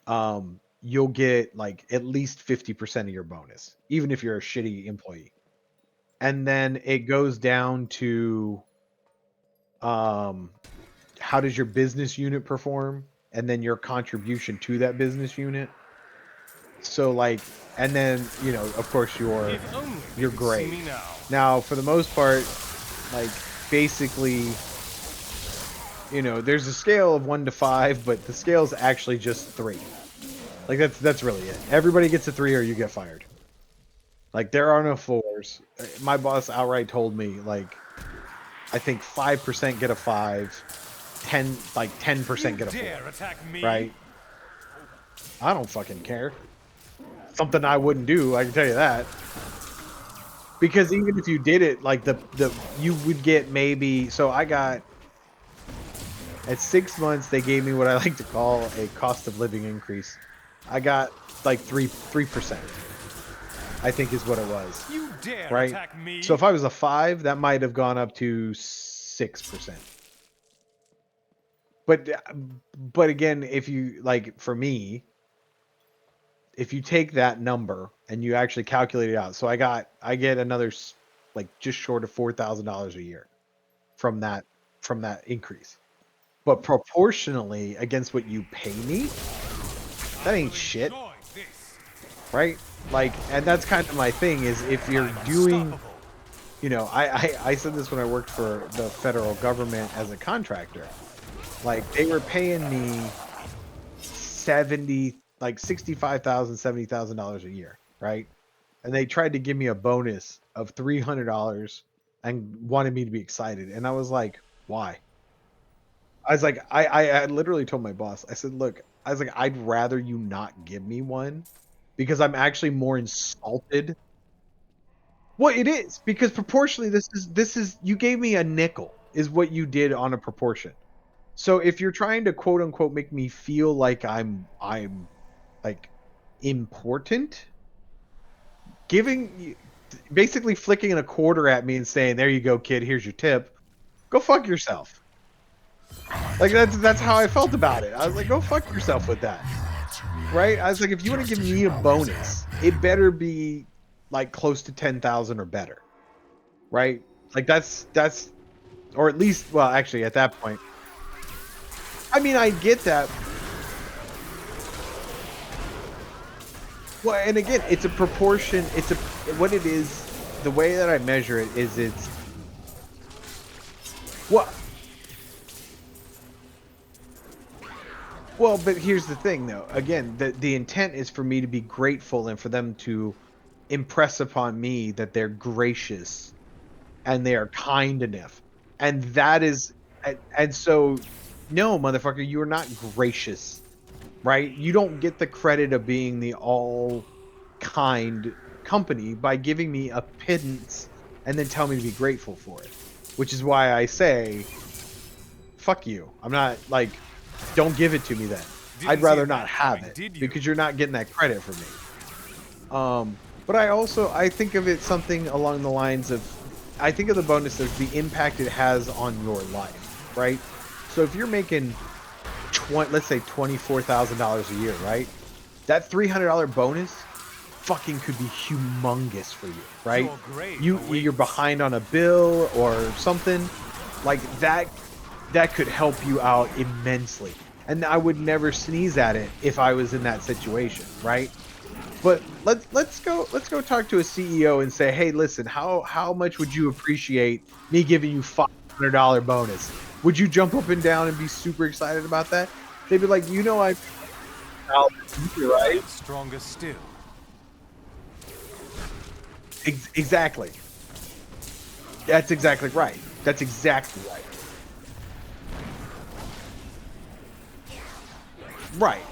you'll get like at least 50% of your bonus, even if you're a shitty employee. And then it goes down to how does your business unit perform, and then your contribution to that business unit. So like, and then, you know, of course your grade. Now for the most part, like basically, you know, there's a scale of 1 to 5, but the scale is actually just 3. Like that's really it. Everybody gets a 3 or you get fired. Like there are no 4s. My boss outright told me, like, I think 5% get a 5, 10% get a 4. Right? I don't fucking care. Something I wouldn't do, I can tell you that. Because even if you did it, like you would get maybe, so I got at 6 months they gave me what I like to call a cost of living increase. I got like 3%. I think is what it was. You dare right? attack me? So if I was a 5, that might have gone up to 6%. But again, if you like, for me, if you take that number and you actually calculate it out, so I get another like just short of $4,000 a year from that increase. But proportionally against what you pay me, that ain't shit. Right? Like, and that's kind of my thing is if you're doing, you know, I said this when I worked for the federal government as a contractor. Like they were paying me $65,000, $70,000 a year, right? And they tried to give me a bonus of $300 and wanted me to be excited. And I was like, why? I was like, I literally told my boss, I said, look, I was like, I'd rather you not give me one because I'm actually more insulted. Well, it is because proportionally, this is you gave me a nickel is what you did on a proportion. So if you're trying to quote unquote make me feel like I'm like important, basically flicking a quarter at me and saying, "There you go, kid. Here's your tip. Go fuck yourself." Like that's how I felt about it. I was like, "Go fuck yourself with that." Right? I was like, if you want to give me a bonus, it better be like close to 10,000 or better. Right? Like that's or at least, well, actually at that point, I mean, I get that. Well, and again, it's a proportion. What it is. The way that I measure it is it's what. Well, but here's the thing, though. Again, the intent is for me to be grateful and for them to impress upon me that they're gracious and they are kind enough, and that is, and so, no, motherfucker, you are not gracious. Right? You don't get the credit of being the all-kind company by giving me a pittance and then tell me to be grateful for it. Which is why I say, fuck you. I'm not, like, don't give it to me then. I'd rather not have it because you're not getting that credit for me. But I think of it something along the lines of, I think of the bonus as the impact it has on your life, right? So if you're making let's say $24,000 a year, right? That $300 bonus fucking could be humongous for you, right? You're behind on a bill or something like that could help you out immensely. And I would never sneeze at it if I was in that situation, right? But let's go talk to a CEO and say, hey, listen, how much would you appreciate me giving you $500 bonus? Would you jump up and down and be super excited about that? They'd be like, I right? Stronger still. Exactly. That's exactly right. That's exactly right. Right.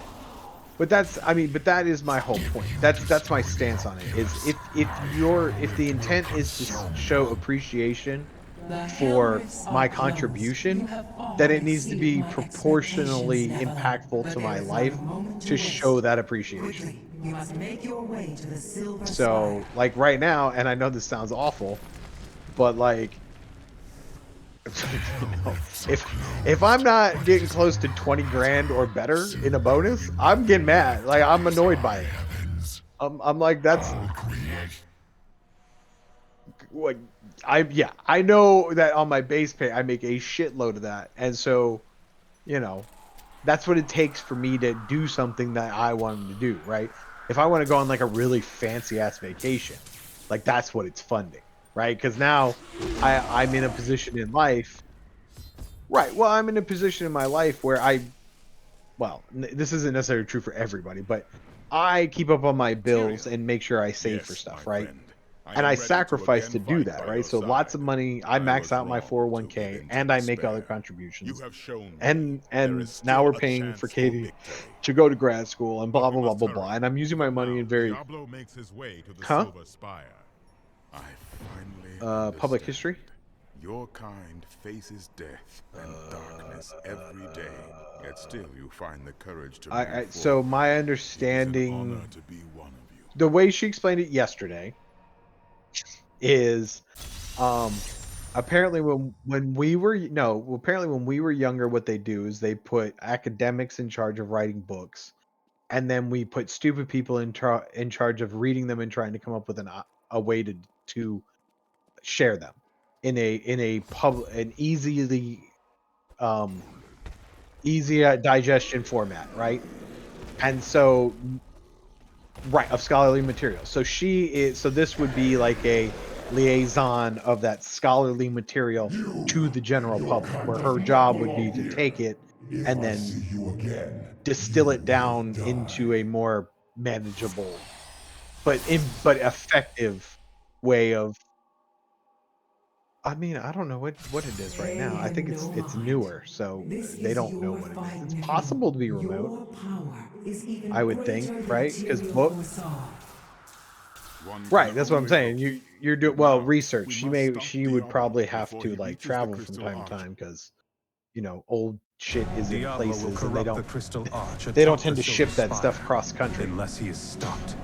But but that is my whole point. That's my stance on it. Is if the intent is to show appreciation for my contribution, then it needs to be proportionally impactful to my life to show that appreciation. You must make your way to the Silver So, like right now, and I know this sounds awful, but like, if I'm not getting close to 20 grand or better in a bonus, I'm getting mad. Like, I'm annoyed by it. I'm like, that's what I know that on my base pay I make a shitload of that, and so that's what it takes for me to do something that I wanted to do, right? If I want to go on like a really fancy ass vacation, like that's what it's funding, right? Because now I'm in a position in life, right? Well, I'm in a position in my life where this isn't necessarily true for everybody, but I keep up on my bills and make sure I save for stuff, right? And I sacrifice to do that, right? So lots of money. I max out my 401k and I make other contributions. And now we're paying for Katie to go to grad school and blah blah blah blah blah. And I'm using my money in very public history. Your kind faces death and darkness every day, yet still you find the courage to. So my understanding, the way she explained it yesterday, is apparently when we were younger, what they do is they put academics in charge of writing books, and then we put stupid people in charge of reading them and trying to come up with a way to share them in an easy digestion format, right? And so of scholarly material. So this would be like a liaison of that scholarly material to the general public, where her job would be to take it and then distill it down into a more manageable but effective way of. I mean, I don't know what it is right now. I think it's newer, so they don't know what it is. It's possible to be remote, I would think, right? Because right, that's what I'm saying. You're doing research. She would probably have to like travel from time to time because old shit is in places and they don't tend to ship that stuff across country unless he is stopped.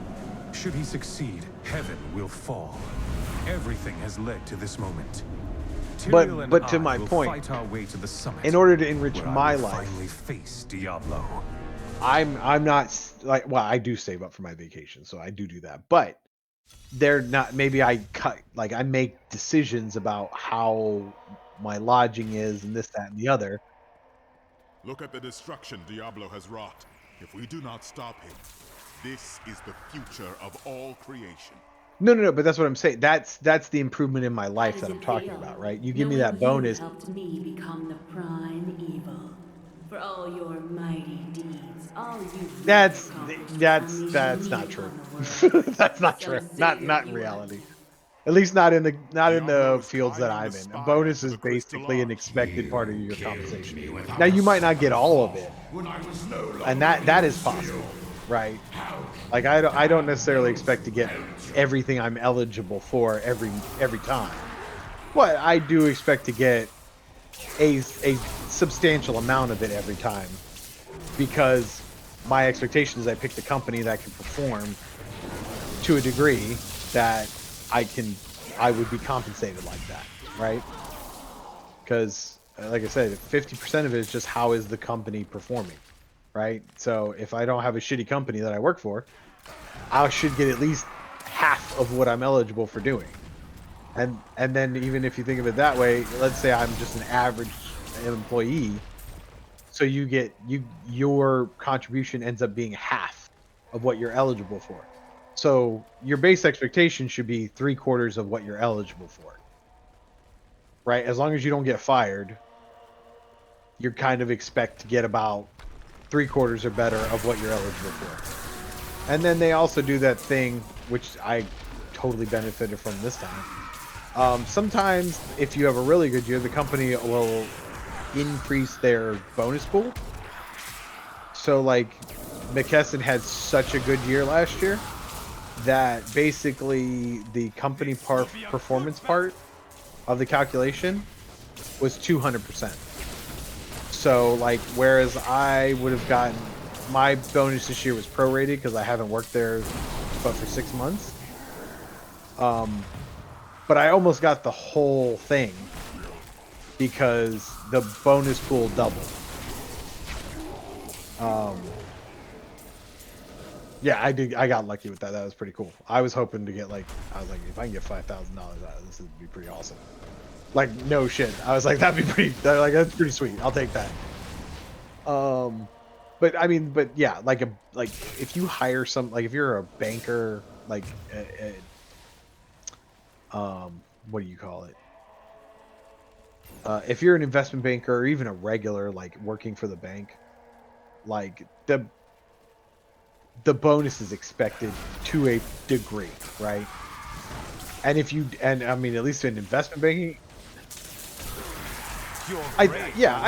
Should he succeed, heaven will fall. Everything has led to this moment. But to my point, in order to enrich my life, face Diablo. I'm not like, well, I do save up for my vacation, so I do that. But they're not. Maybe I make decisions about how my lodging is and this, that, and the other. Look at the destruction Diablo has wrought. If we do not stop him, this is the future of all creation. No, but that's what I'm saying. That's the improvement in my life that I'm talking about, right? You give me that bonus. Helped me become the prime evil. For all your mighty deeds, all you. That's not true. That's not true. Not in reality. At least not in the fields that I'm in. A bonus is basically an expected part of your compensation. Now you might not get all of it, and that is possible, right? Like I don't necessarily expect to get everything I'm eligible for every time, but I do expect to get a substantial amount of it every time, because my expectation is I picked a company that can perform to a degree that I would be compensated like that, right? Because like I said, 50% of it is just how is the company performing, right? So if I don't have a shitty company that I work for, I should get at least half of what I'm eligible for doing. And then even if you think of it that way, let's say I'm just an average employee, so you get your contribution ends up being half of what you're eligible for. So your base expectation should be 3/4 of what you're eligible for, right? As long as you don't get fired, you're kind of expect to get about 3/4 or better of what you're eligible for. And then they also do that thing, which I totally benefited from this time. Sometimes if you have a really good year, the company will increase their bonus pool. So like McKesson had such a good year last year that basically the company performance part of the calculation was 200%. So like, whereas I would have gotten, my bonus this year was prorated because I haven't worked there but for 6 months. But I almost got the whole thing because the bonus pool doubled. Yeah, I did. I got lucky with that. That was pretty cool. I was hoping to get like, I was like, if I can get $5,000 out of this, would be pretty awesome. Like, no shit. I was like, that'd be pretty. Like, that's pretty sweet. I'll take that. But I mean, but yeah, like if you hire some, like if you're a banker, like, what do you call it? If you're an investment banker or even a regular, like working for the bank, like the bonus is expected to a degree, right? And if you, and I mean, at least in investment banking, I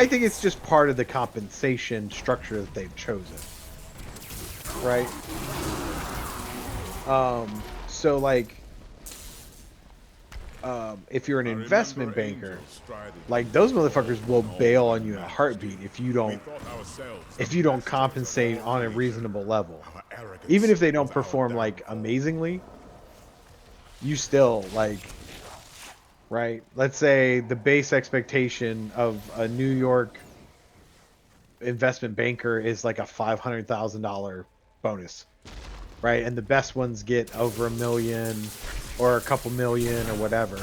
think it's just part of the compensation structure that they've chosen, right? So like, if you're an investment banker, like those motherfuckers will bail on you in a heartbeat if you don't compensate on a reasonable level. Even if they don't perform like amazingly, you still like, right? Let's say the base expectation of a New York investment banker is like a $500,000 bonus, right? And the best ones get over $1 million or a couple million or whatever,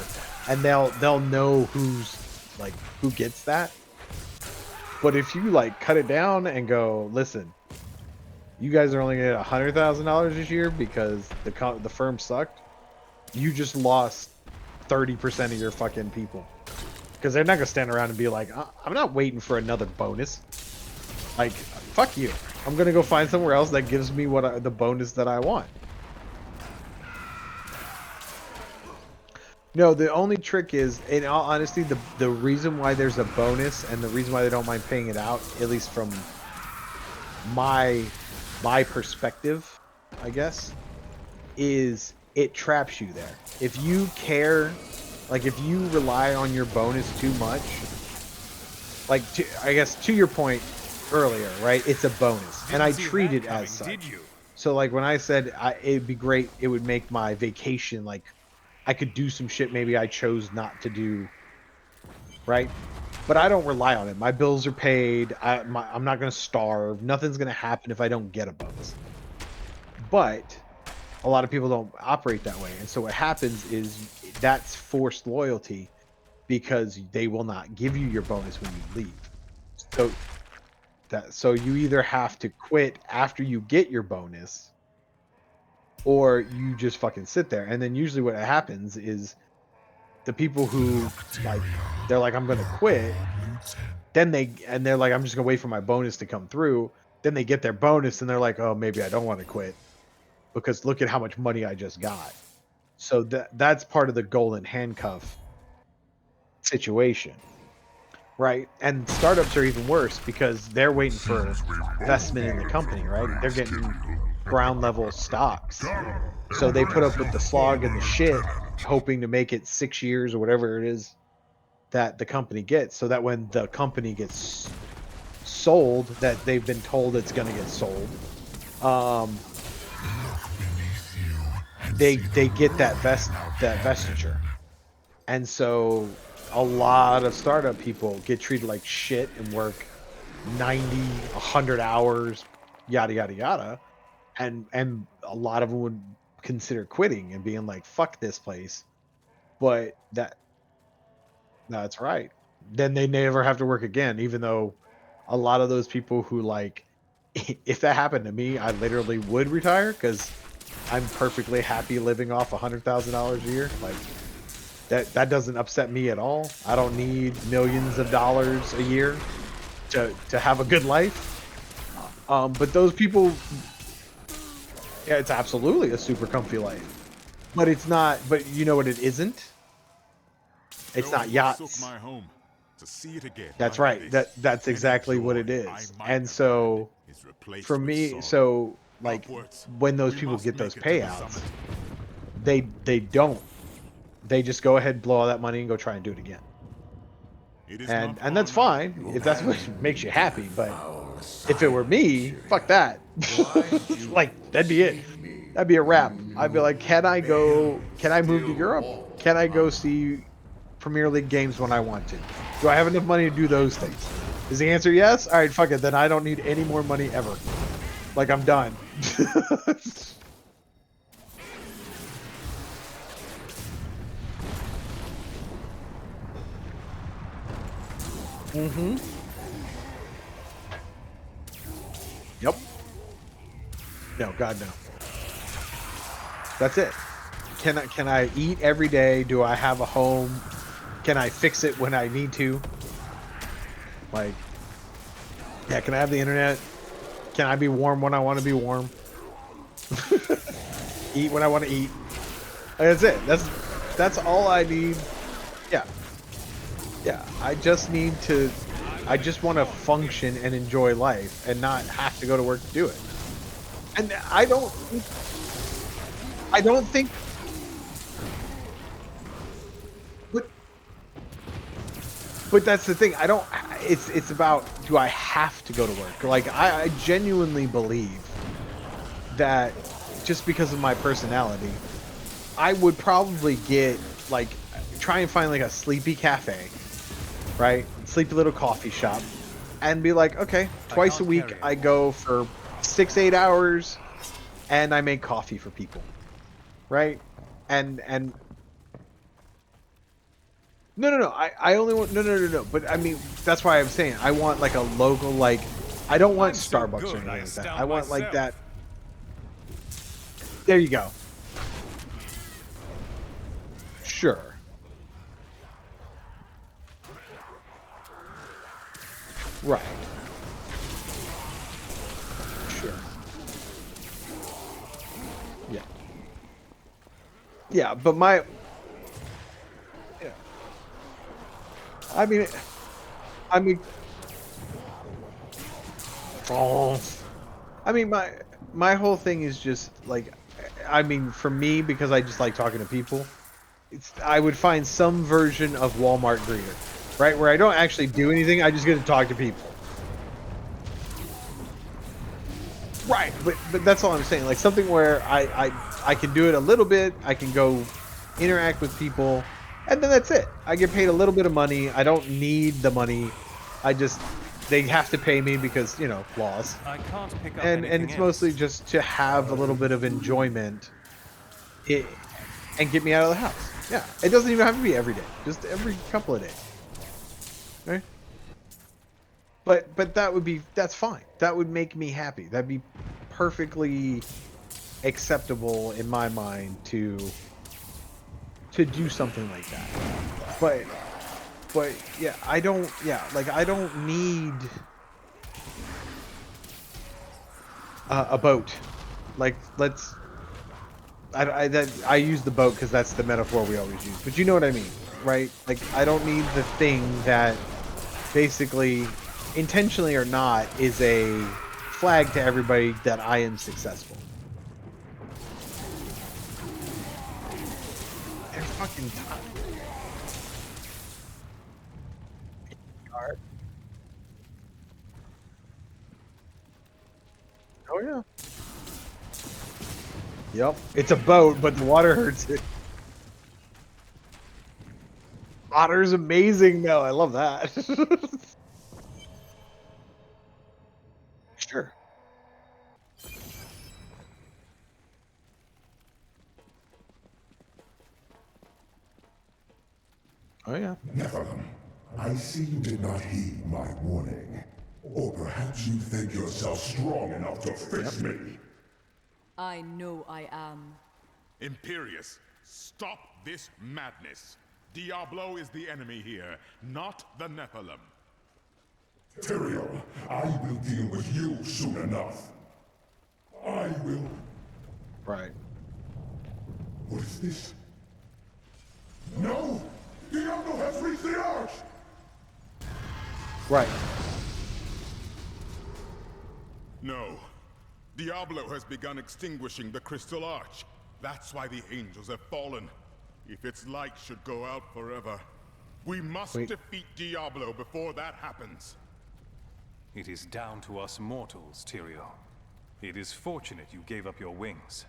and they'll know who gets that. But if you like cut it down and go, listen, you guys are only gonna get $100,000 this year because the firm sucked, you just lost 30% of your fucking people, because they're not gonna stand around and be like, I'm not waiting for another bonus. Like, fuck you, I'm gonna go find somewhere else that gives me the bonus that I want. No, the only trick is, in all honesty, the reason why there's a bonus and the reason why they don't mind paying it out, at least from my perspective, I guess, is it traps you there. If you care, like if you rely on your bonus too much, like I guess to your point earlier, right? It's a bonus, and I treat it as such. So like when I said it'd be great, it would make my vacation, like I could do some shit maybe I chose not to do, right? But I don't rely on it. My bills are paid. I'm not going to starve. Nothing's going to happen if I don't get a bonus. But a lot of people don't operate that way. And so what happens is that's forced loyalty, because they will not give you your bonus when you leave. So you either have to quit after you get your bonus, or you just fucking sit there. And then usually what happens is the people who like, they're like, I'm gonna quit, then they're like, I'm just gonna wait for my bonus to come through. Then they get their bonus and they're like, oh, maybe I don't want to quit because look at how much money I just got. So that's part of the golden handcuff situation, right? And startups are even worse because they're waiting for investment in the company, right? They're getting ground level stocks, so they put up with the slog and the shit, hoping to make it 6 years or whatever it is that the company gets, so that when the company gets sold, that they've been told it's going to get sold, they get that vestiture. And so a lot of startup people get treated like shit and work 90, 100 hours, yada yada yada, and a lot of them would consider quitting and being like, fuck this place. But that's right, then they never have to work again. Even though a lot of those people who, like, if that happened to me, I literally would retire, because I'm perfectly happy living off $100,000 a year. Like that doesn't upset me at all. I don't need millions of dollars a year to have a good life. But those people, yeah, it's absolutely a super comfy life. But it's not. But you know what? It isn't. It's not yachts. My home to see it again. That's like right. this. That's exactly what it is. And so, for me, so like when those people get those payouts, they don't. They just go ahead, blow all that money, and go try and do it again. And that's fine if that's what makes you happy. But if it were me, fuck that. Like that'd be it. That'd be a wrap. I'd be like, can I move to Europe? Can I go see Premier League games when I want to? Do I have enough money to do those things? Is the answer yes? All right, fuck it. Then I don't need any more money ever. Like I'm done. Mm-hmm. Yep. No, God no. That's it. Can I eat every day? Do I have a home? Can I fix it when I need to? Like, yeah, can I have the internet? Can I be warm when I want to be warm? Eat when I want to eat. Like, that's it. That's all I need. Yeah. Yeah, I just want to function and enjoy life and not have to go to work to do it. And I don't think but that's the thing. It's about, do I have to go to work? Like I genuinely believe that just because of my personality, I would probably get like try and find like a sleepy cafe, right? Sleepy little coffee shop, and be like, okay, twice a week I go for 6-8 hours, and I make coffee for people, right? And no, I only want no. But I mean, that's why I'm saying I want like a local, like I don't want Starbucks or anything like that. I want like that. There you go. Sure. Right. Sure. Yeah. Yeah, but my... Yeah. I mean... Oh. I mean, my whole thing is just, like... I mean, for me, because I just like talking to people, I would find some version of Walmart greeter, right? Where I don't actually do anything, I just get to talk to people. Right, but that's all I'm saying. Like something where I can do it a little bit, I can go interact with people, and then that's it. I get paid a little bit of money. I don't need the money. They have to pay me because, you know, laws. I can't pick up and it's mostly just to have a little bit of enjoyment and get me out of the house. Yeah, it doesn't even have to be every day, just every couple of days. Right? But that's fine. That would make me happy. That'd be perfectly acceptable in my mind to do something like that. But yeah, I don't need a boat. Like I use the boat because that's the metaphor we always use. But you know what I mean, right? Like I don't need the thing that basically, intentionally or not, is a flag to everybody that I am successful. They're fucking tough. Oh yeah. Yep. It's a boat, but the water hurts it. Otter's amazing though. I love that. Sure. Oh yeah. Nephilim, I see you did not heed my warning. Or perhaps you think yourself strong enough to fix me. I know I am. Imperius, stop this madness. Diablo is the enemy here, not the Nephilim. Tyrael, I will deal with you soon enough. I will. Right. What is this? No! Diablo has reached the arch! Right. No. Diablo has begun extinguishing the Crystal Arch. That's why the angels have fallen. If its light should go out forever, we must defeat Diablo before that happens. It is down to us mortals, Tyrael. It is fortunate you gave up your wings.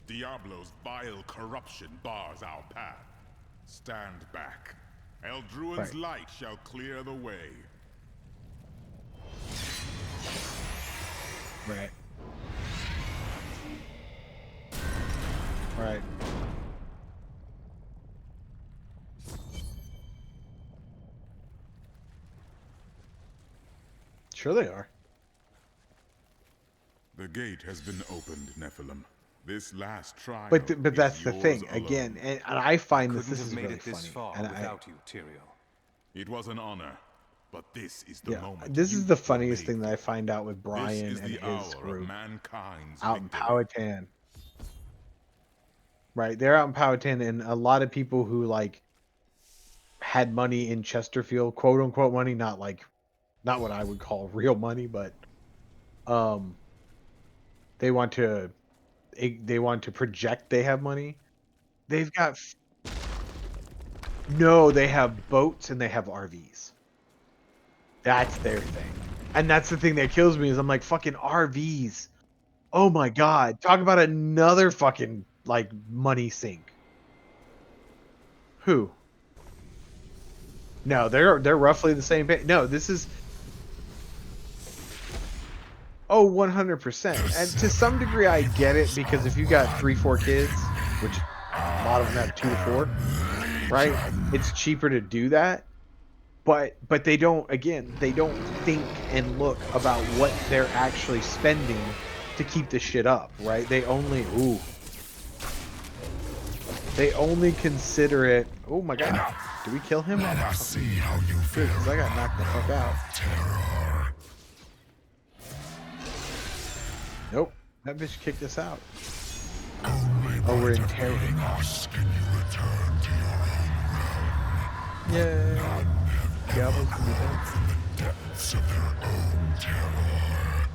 Diablo's vile corruption bars our path. Stand back. Eldruin's light shall clear the way. Right. Right. Sure they are. The gate has been opened, Nephilim. This last trial. But that's is the yours thing. alone. Again, and I find this Couldn't is have made really it this funny. far And without you, Tyrael. It was an honor, but this is the moment. This you is the funniest made. thing that I find out with This Brian is and the his hour group of mankind's out in victory. Powhatan. Right, they're out in Powhatan, and a lot of people who like had money in Chesterfield, quote unquote money, not what I would call real money, but they want to project they have money. They've got no, they have boats and they have RVs. That's their thing. And that's the thing that kills me is I'm like, fucking RVs. Oh my god. Talk about another fucking like money sink. Who? No, they're roughly the same pay. No, this is 100%. And to some degree I get it, because if you got 3-4 kids, which a lot of them have 2 to 4, right? It's cheaper to do that. But they don't think and look about what they're actually spending to keep the shit up, right? They only consider it. Oh my god. Did we kill him? Let us see how you feel. Because I got knocked the fuck out. Terror. Nope. That bitch kicked us out. Only by We're in defeating terror. us can you return to your own realm. Yeah. Diablo's gonna be dead. From the depths of their own terror.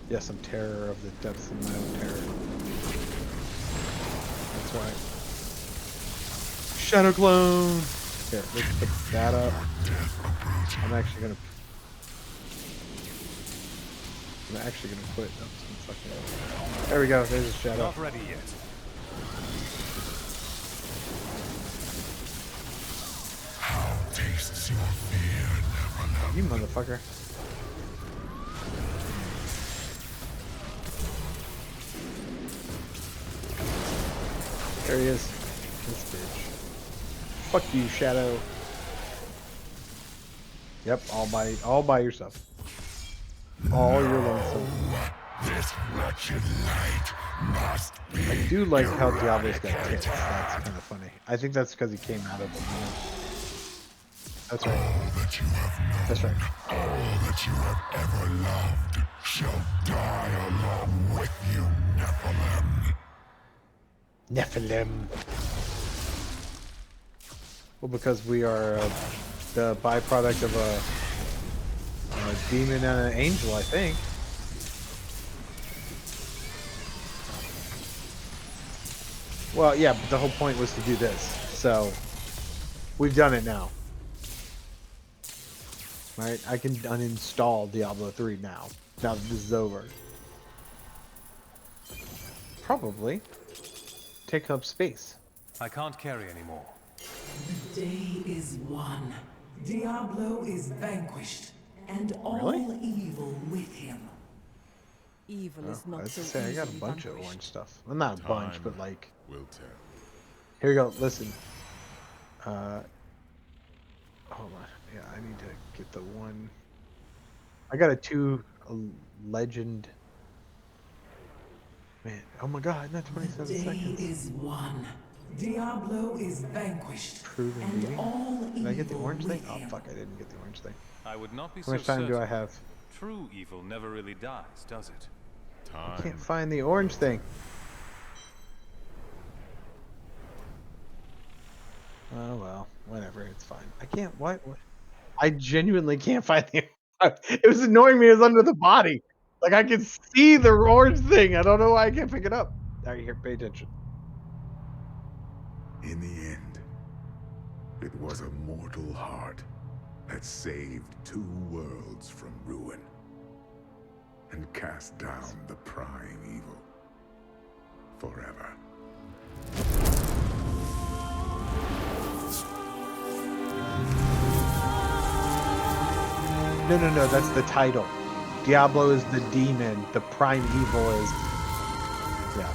Yes, I'm terror of the depths of my own terror. That's right. Shadow clone. Here, let's put that up. I'm actually gonna put up some fucking. There we go. There's a shadow. Not ready yet. How tastes your fear, Neverland? You motherfucker. There he is. This bitch. Fuck you, Shadow. Yep, all by yourself. All your lonesome. This wretched light must be. I do like how Diablo's got tits. That's kind of funny. I think that's because he came out of the moon. That's right. All that you have known, That's right. all that you have ever loved, shall die along with you, Nephilim. Nephilim. Well, because we are the byproduct of a demon and an angel, I think. Well, yeah, but the whole point was to do this. So, we've done it now. Right? I can uninstall Diablo 3 now. Now that this is over. Probably. Take up space. I can't carry anymore. The day is won. Diablo is vanquished, and all Really? evil with him. Evil is I not was so gonna say, I got a easily bunch of vanquished. orange stuff. Well, not a bunch, Time but like... will tell. Here we go. Listen. Hold on. Yeah, I need to get the one. I got a legend. Man, oh my god, not The 27 day seconds. is won. Diablo is vanquished. Proven And beating. all Did I get the evil orange thing? with Oh him. fuck, I didn't get the orange thing. I would not be How much time do I have? True evil never really dies, does it? I can't find the orange thing. Oh well, whatever, it's fine. I can't. What? I genuinely can't find the. It was annoying me. It was under the body. Like I can see the orange thing. I don't know why I can't pick it up. All right, here, pay attention. In the end, it was a mortal heart that saved 2 worlds from ruin and cast down the prime evil forever. No, that's the title. Diablo is the demon. The prime evil is. Yeah.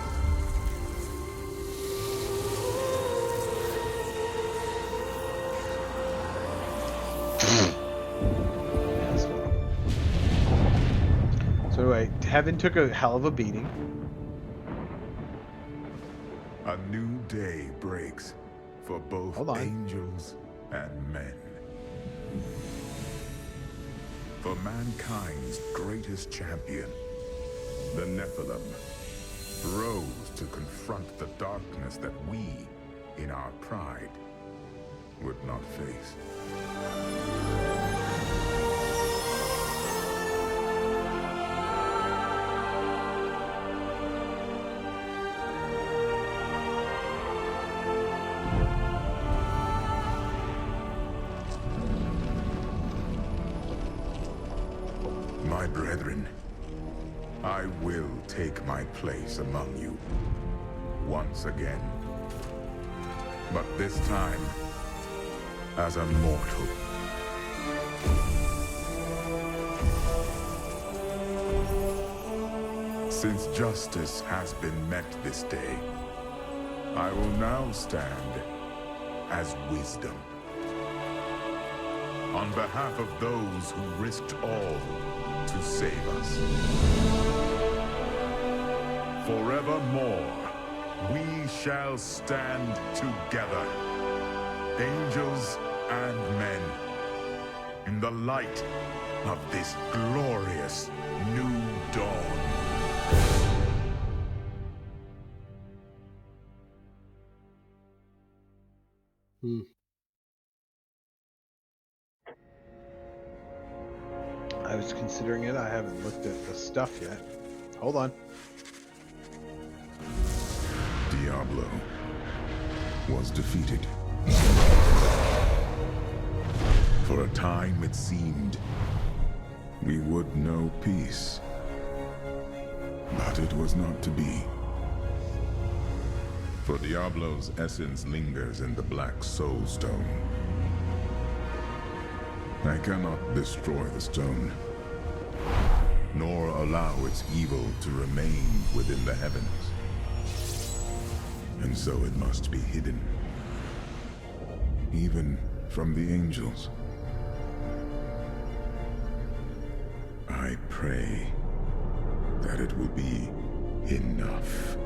So anyway, Heaven took a hell of a beating. A new day breaks for both Hold on. angels and men. For mankind's greatest champion, the Nephilim, rose to confront the darkness that we, in our pride, would not face. My brethren, I will take my place among you once again. But this time, as a mortal. Since justice has been met this day, I will now stand as wisdom. On behalf of those who risked all to save us. Forevermore, we shall stand together, angels and men, in the light of this glorious new dawn. I was considering it. I haven't looked at the stuff yet. Hold on. Diablo was defeated. For a time it seemed we would know peace. But it was not to be. For Diablo's essence lingers in the Black Soul Stone. I cannot destroy the stone, nor allow its evil to remain within the heavens. And so it must be hidden, even from the angels. I pray that it will be enough.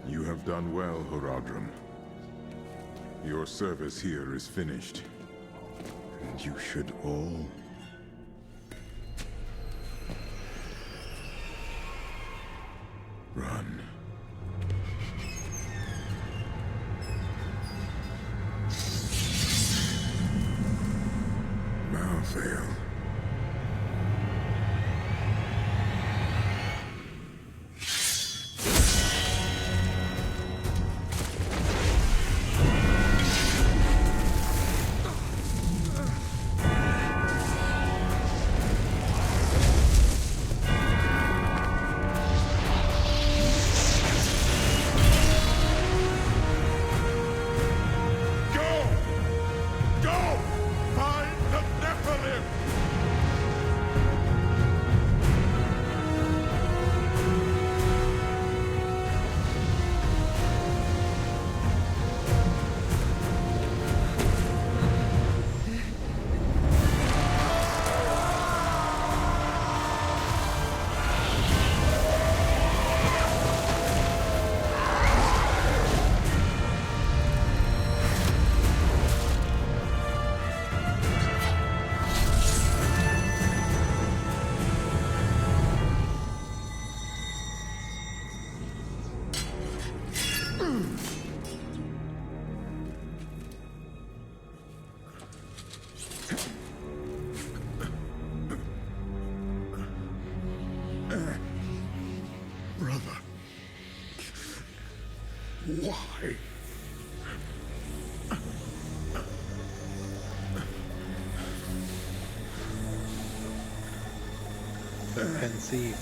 You have done well, Horadrim. Your service here is finished. And you should all run. Malthael. Why? Conceive.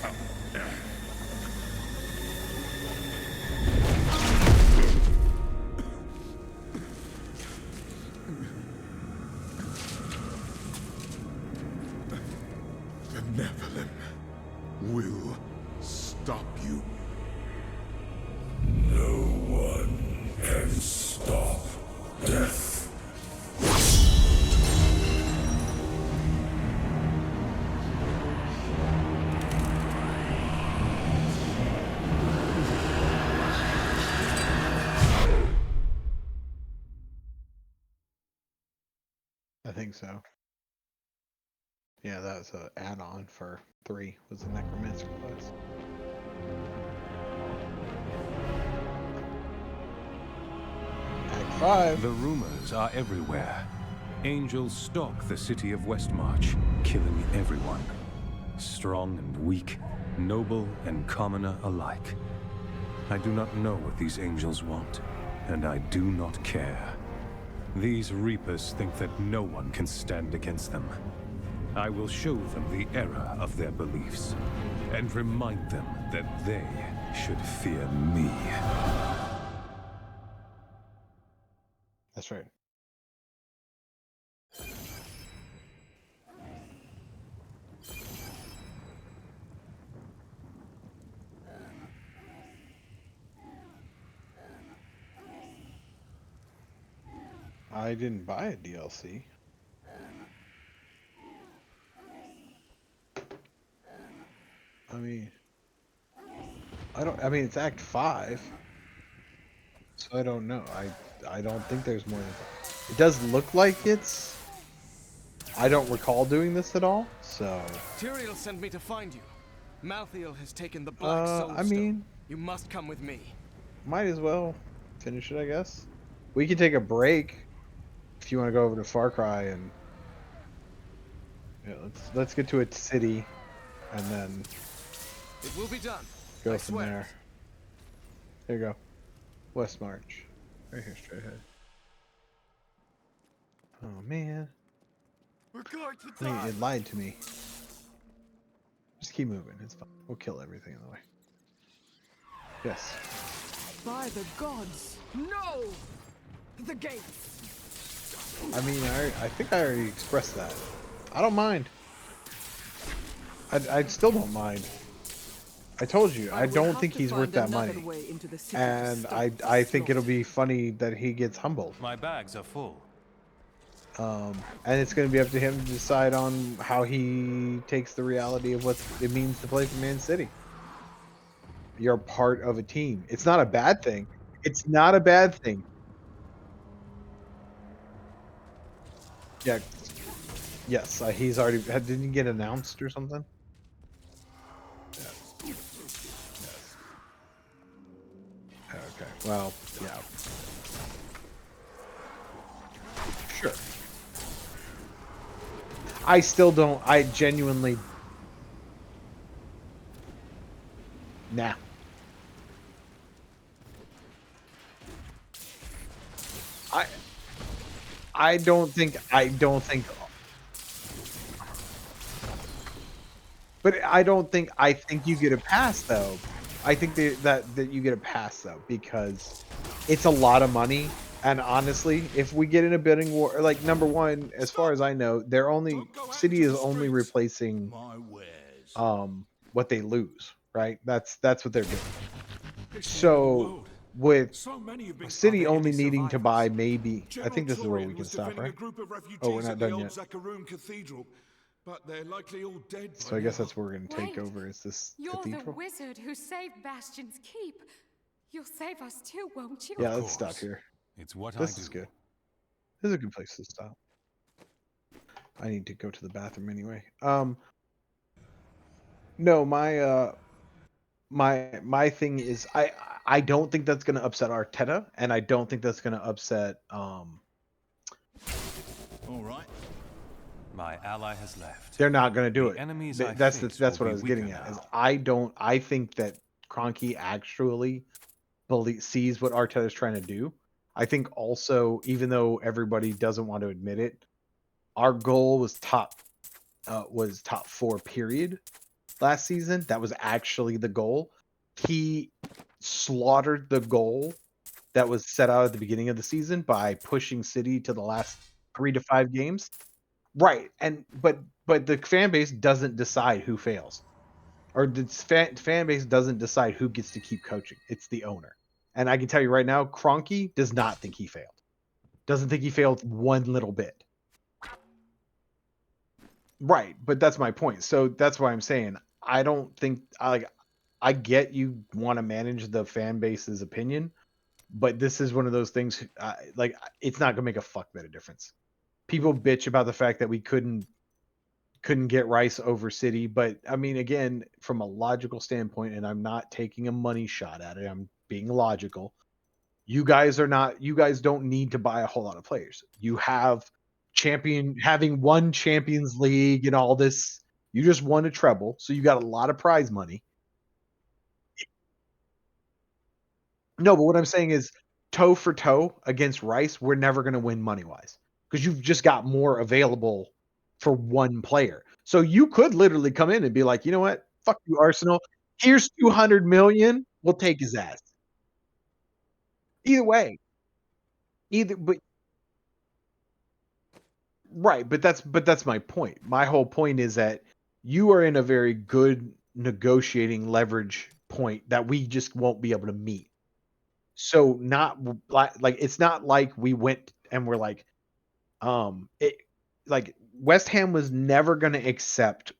The Nephilim will stop you. No one can stop death. I think so. Yeah, that was an add-on for 3, was the Necromancer class. Act 5. The rumors are everywhere. Angels stalk the city of Westmarch, killing everyone. Strong and weak, noble and commoner alike. I do not know what these angels want, and I do not care. These Reapers think that no one can stand against them. I will show them the error of their beliefs, and remind them that they should fear me. That's right. I didn't buy a DLC. I mean, I mean, it's Act 5. So I don't know. I don't think there's more than that. It does look like it's... I don't recall doing this at all, so... Tyrael sent me to find you. Malthael has taken the Black Soul I mean... You must come with me. Might as well finish it, I guess. We can take a break if you want to go over to Far Cry and... Yeah, let's get to a city and then... It will be done. Go from there. There you go. Westmarch. Right here, straight ahead. Oh, man. We're going to die. It lied to me. Just keep moving. It's fine. We'll kill everything in the way. Yes. By the gods. No! The gates. I mean, I think I already expressed that. I don't mind. I still don't mind. I told you, I don't think he's worth that money. And I think it'll be funny that he gets humbled. My bags are full. And it's going to be up to him to decide on how he takes the reality of what it means to play for Man City. You're part of a team. It's not a bad thing. It's not a bad thing. Yeah. Yes, he's already... Didn't he get announced or something? Yeah. Yes. Okay, well, yeah. Sure. I still don't... I genuinely... Nah. I don't think but I think you get a pass though. I think that you get a pass though, because it's a lot of money, and honestly, if we get in a bidding war, like, number one, as far as I know, City is only replacing what they lose, right? That's what they're doing. So with City only needing to buy maybe, I think this is where we can stop, right? Oh, we're not done yet. But they're likely all dead. So I guess that's what we're going to take over, is this cathedral. You're the wizard who saved Bastion's Keep. You'll save us too, won't you? Yeah, let's stop here. It's what this is good. This is a good place to stop. I need to go to the bathroom anyway. No, my thing is, I don't think that's going to upset Arteta, and I don't think that's going to upset All right. My ally has left. They're not going to do it. Enemies That's what I was getting at. Is I think that Cronky actually sees what Arteta is trying to do. I think also, even though everybody doesn't want to admit it, our goal was top 4 period last season. That was actually the goal. He slaughtered the goal that was set out at the beginning of the season by pushing City to the last 3 to 5 games. Right. And but the fan base doesn't decide who fails. Or the fan base doesn't decide who gets to keep coaching. It's the owner. And I can tell you right now, Kroenke does not think he failed. Doesn't think he failed one little bit. Right, but that's my point. So that's why I'm saying I don't think I get you want to manage the fan base's opinion, but this is one of those things it's not gonna make a fuck bit of difference. People bitch about the fact that we couldn't get Rice over City, but I mean, again, from a logical standpoint, and I'm not taking a money shot at it, I'm being logical. You guys don't need to buy a whole lot of players. You have having won Champions League and all this, you just won a treble, so you got a lot of prize money. No, but what I'm saying is toe for toe against Rice, we're never going to win money-wise because you've just got more available for one player. So you could literally come in and be like, "You know what? Fuck you, Arsenal. Here's 200 million. We'll take his ass." Either way. But right, but that's my point. My whole point is that you are in a very good negotiating leverage point that we just won't be able to meet. So not like it's not like we went and we're like West Ham was never going to accept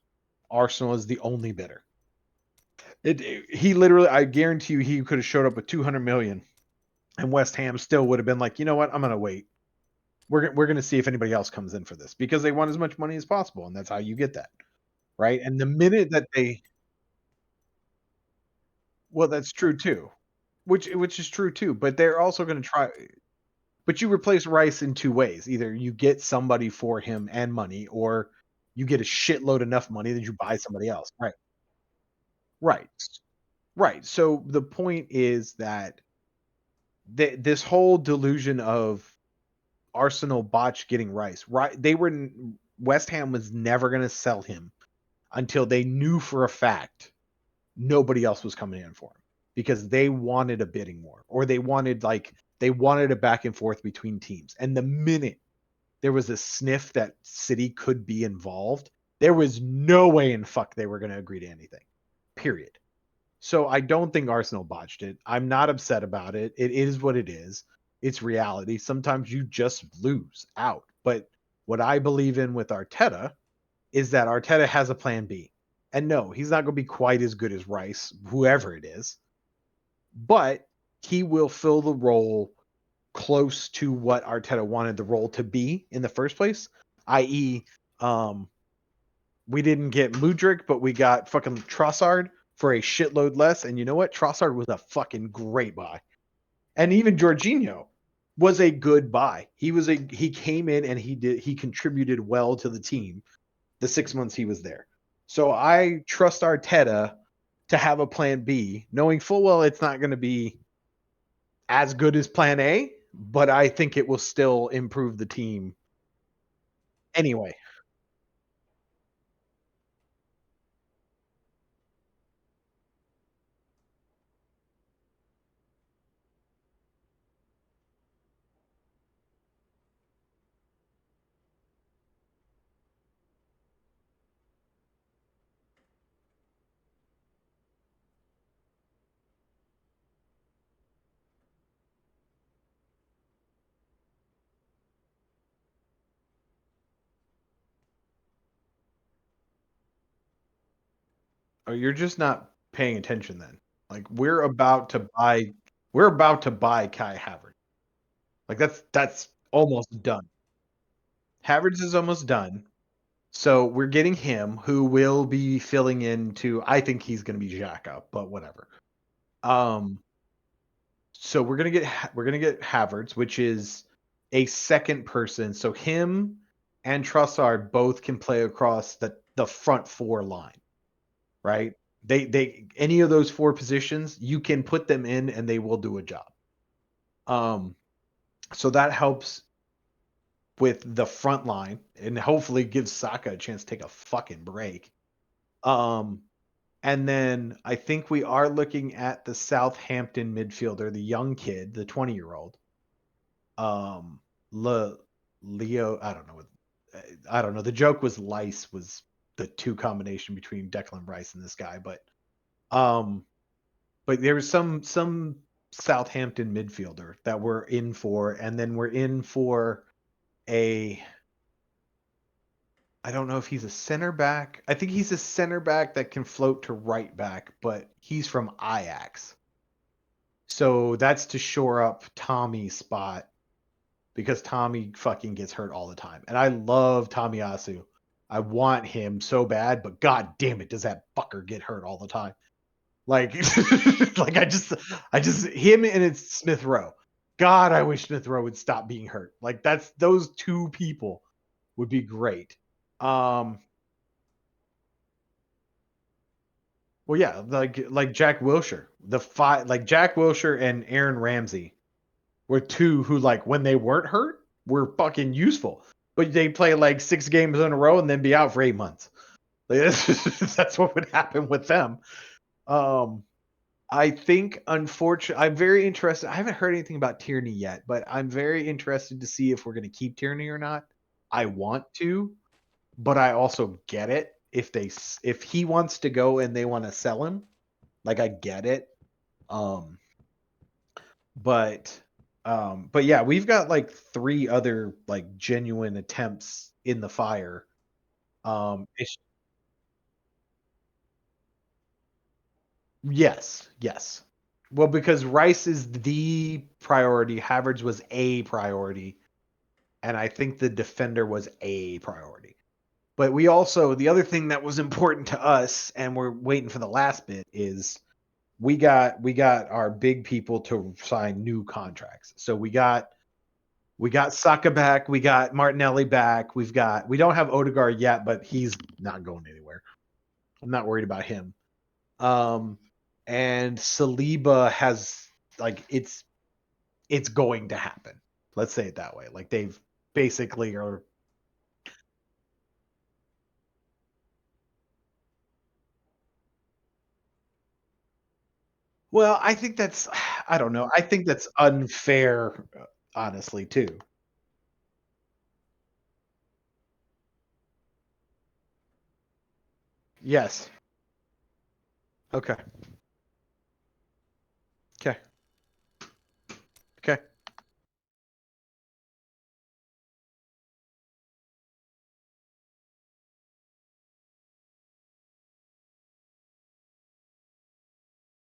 Arsenal as the only bidder. He literally, I guarantee you, he could have showed up with 200 million, and West Ham still would have been like, you know what, I'm going to wait. We're going to see if anybody else comes in for this because they want as much money as possible, and that's how you get that, right? And the minute that well, that's true too, which is true too. But they're also going to try. But you replace Rice in 2 ways: either you get somebody for him and money, or you get a shitload enough money that you buy somebody else. Right. Right. Right. So the point is that this whole delusion of Arsenal botch getting Rice, right? West Ham was never going to sell him until they knew for a fact nobody else was coming in for him because they wanted a bidding war, or they wanted a back and forth between teams. And the minute there was a sniff that City could be involved, there was no way in fuck they were going to agree to anything. Period. So I don't think Arsenal botched it. I'm not upset about it. It is what it is. It's reality. Sometimes you just lose out. But what I believe in with Arteta is that Arteta has a plan B. And no, he's not going to be quite as good as Rice, whoever it is. But he will fill the role close to what Arteta wanted the role to be in the first place, i.e., we didn't get Mudryk, but we got fucking Trossard for a shitload less. And you know what? Trossard was a fucking great buy. And even Jorginho was a good buy. He came in and he contributed well to the team the 6 months he was there. So I trust Arteta to have a plan B, knowing full well it's not going to be as good as plan A, but I think it will still improve the team anyway. Oh, you're just not paying attention then. Like we're about to buy Kai Havertz. Like that's almost done. Havertz is almost done. So we're getting him, who will be filling into. I think he's going to be Xhaka, but whatever. So we're gonna get Havertz, which is a second person. So him and Trossard both can play across the front 4 line, right? They any of those 4 positions, you can put them in and they will do a job. So that helps with the front line and hopefully gives Saka a chance to take a fucking break. And then I think we are looking at the Southampton midfielder, the young kid, the 20-year-old. Leo, I don't know. I don't know. The joke was Lice was the 2 combination between Declan Rice and this guy, but there was some Southampton midfielder that we're in for, and then we're in for I don't know if he's a center back. I think he's a center back that can float to right back, but he's from Ajax. So that's to shore up Tommy's spot because Tommy fucking gets hurt all the time. And I love Tomiyasu. I want him so bad, but god damn it, does that fucker get hurt all the time. Like, like I just him and it's Smith Rowe. God, I wish Smith Rowe would stop being hurt. Like those 2 people would be great. Well, yeah, like Jack Wilshere, like Jack Wilshere and Aaron Ramsey were 2 who, like, when they weren't hurt, were fucking useful. But they play like 6 games in a row and then be out for 8 months. Like, that's what would happen with them. I think, unfortunately, I'm very interested. I haven't heard anything about Tierney yet, but I'm very interested to see if we're going to keep Tierney or not. I want to, but I also get it if he wants to go and they want to sell him. Like, I get it. But yeah, we've got like 3 other like genuine attempts in the fire. Yes. Well, because Rice is the priority, Havertz was a priority, and I think the defender was a priority. But we also, the other thing that was important to us, and we're waiting for the last bit, is we got our big people to sign new contracts. So we got Saka back, we got Martinelli back, we don't have Odegaard yet, but he's not going anywhere. I'm not worried about him. And Saliba has, like, it's going to happen. Let's say it that way. Like, they've basically are. Well, I think that's, I don't know. I think that's unfair, honestly, too. Yes. Okay.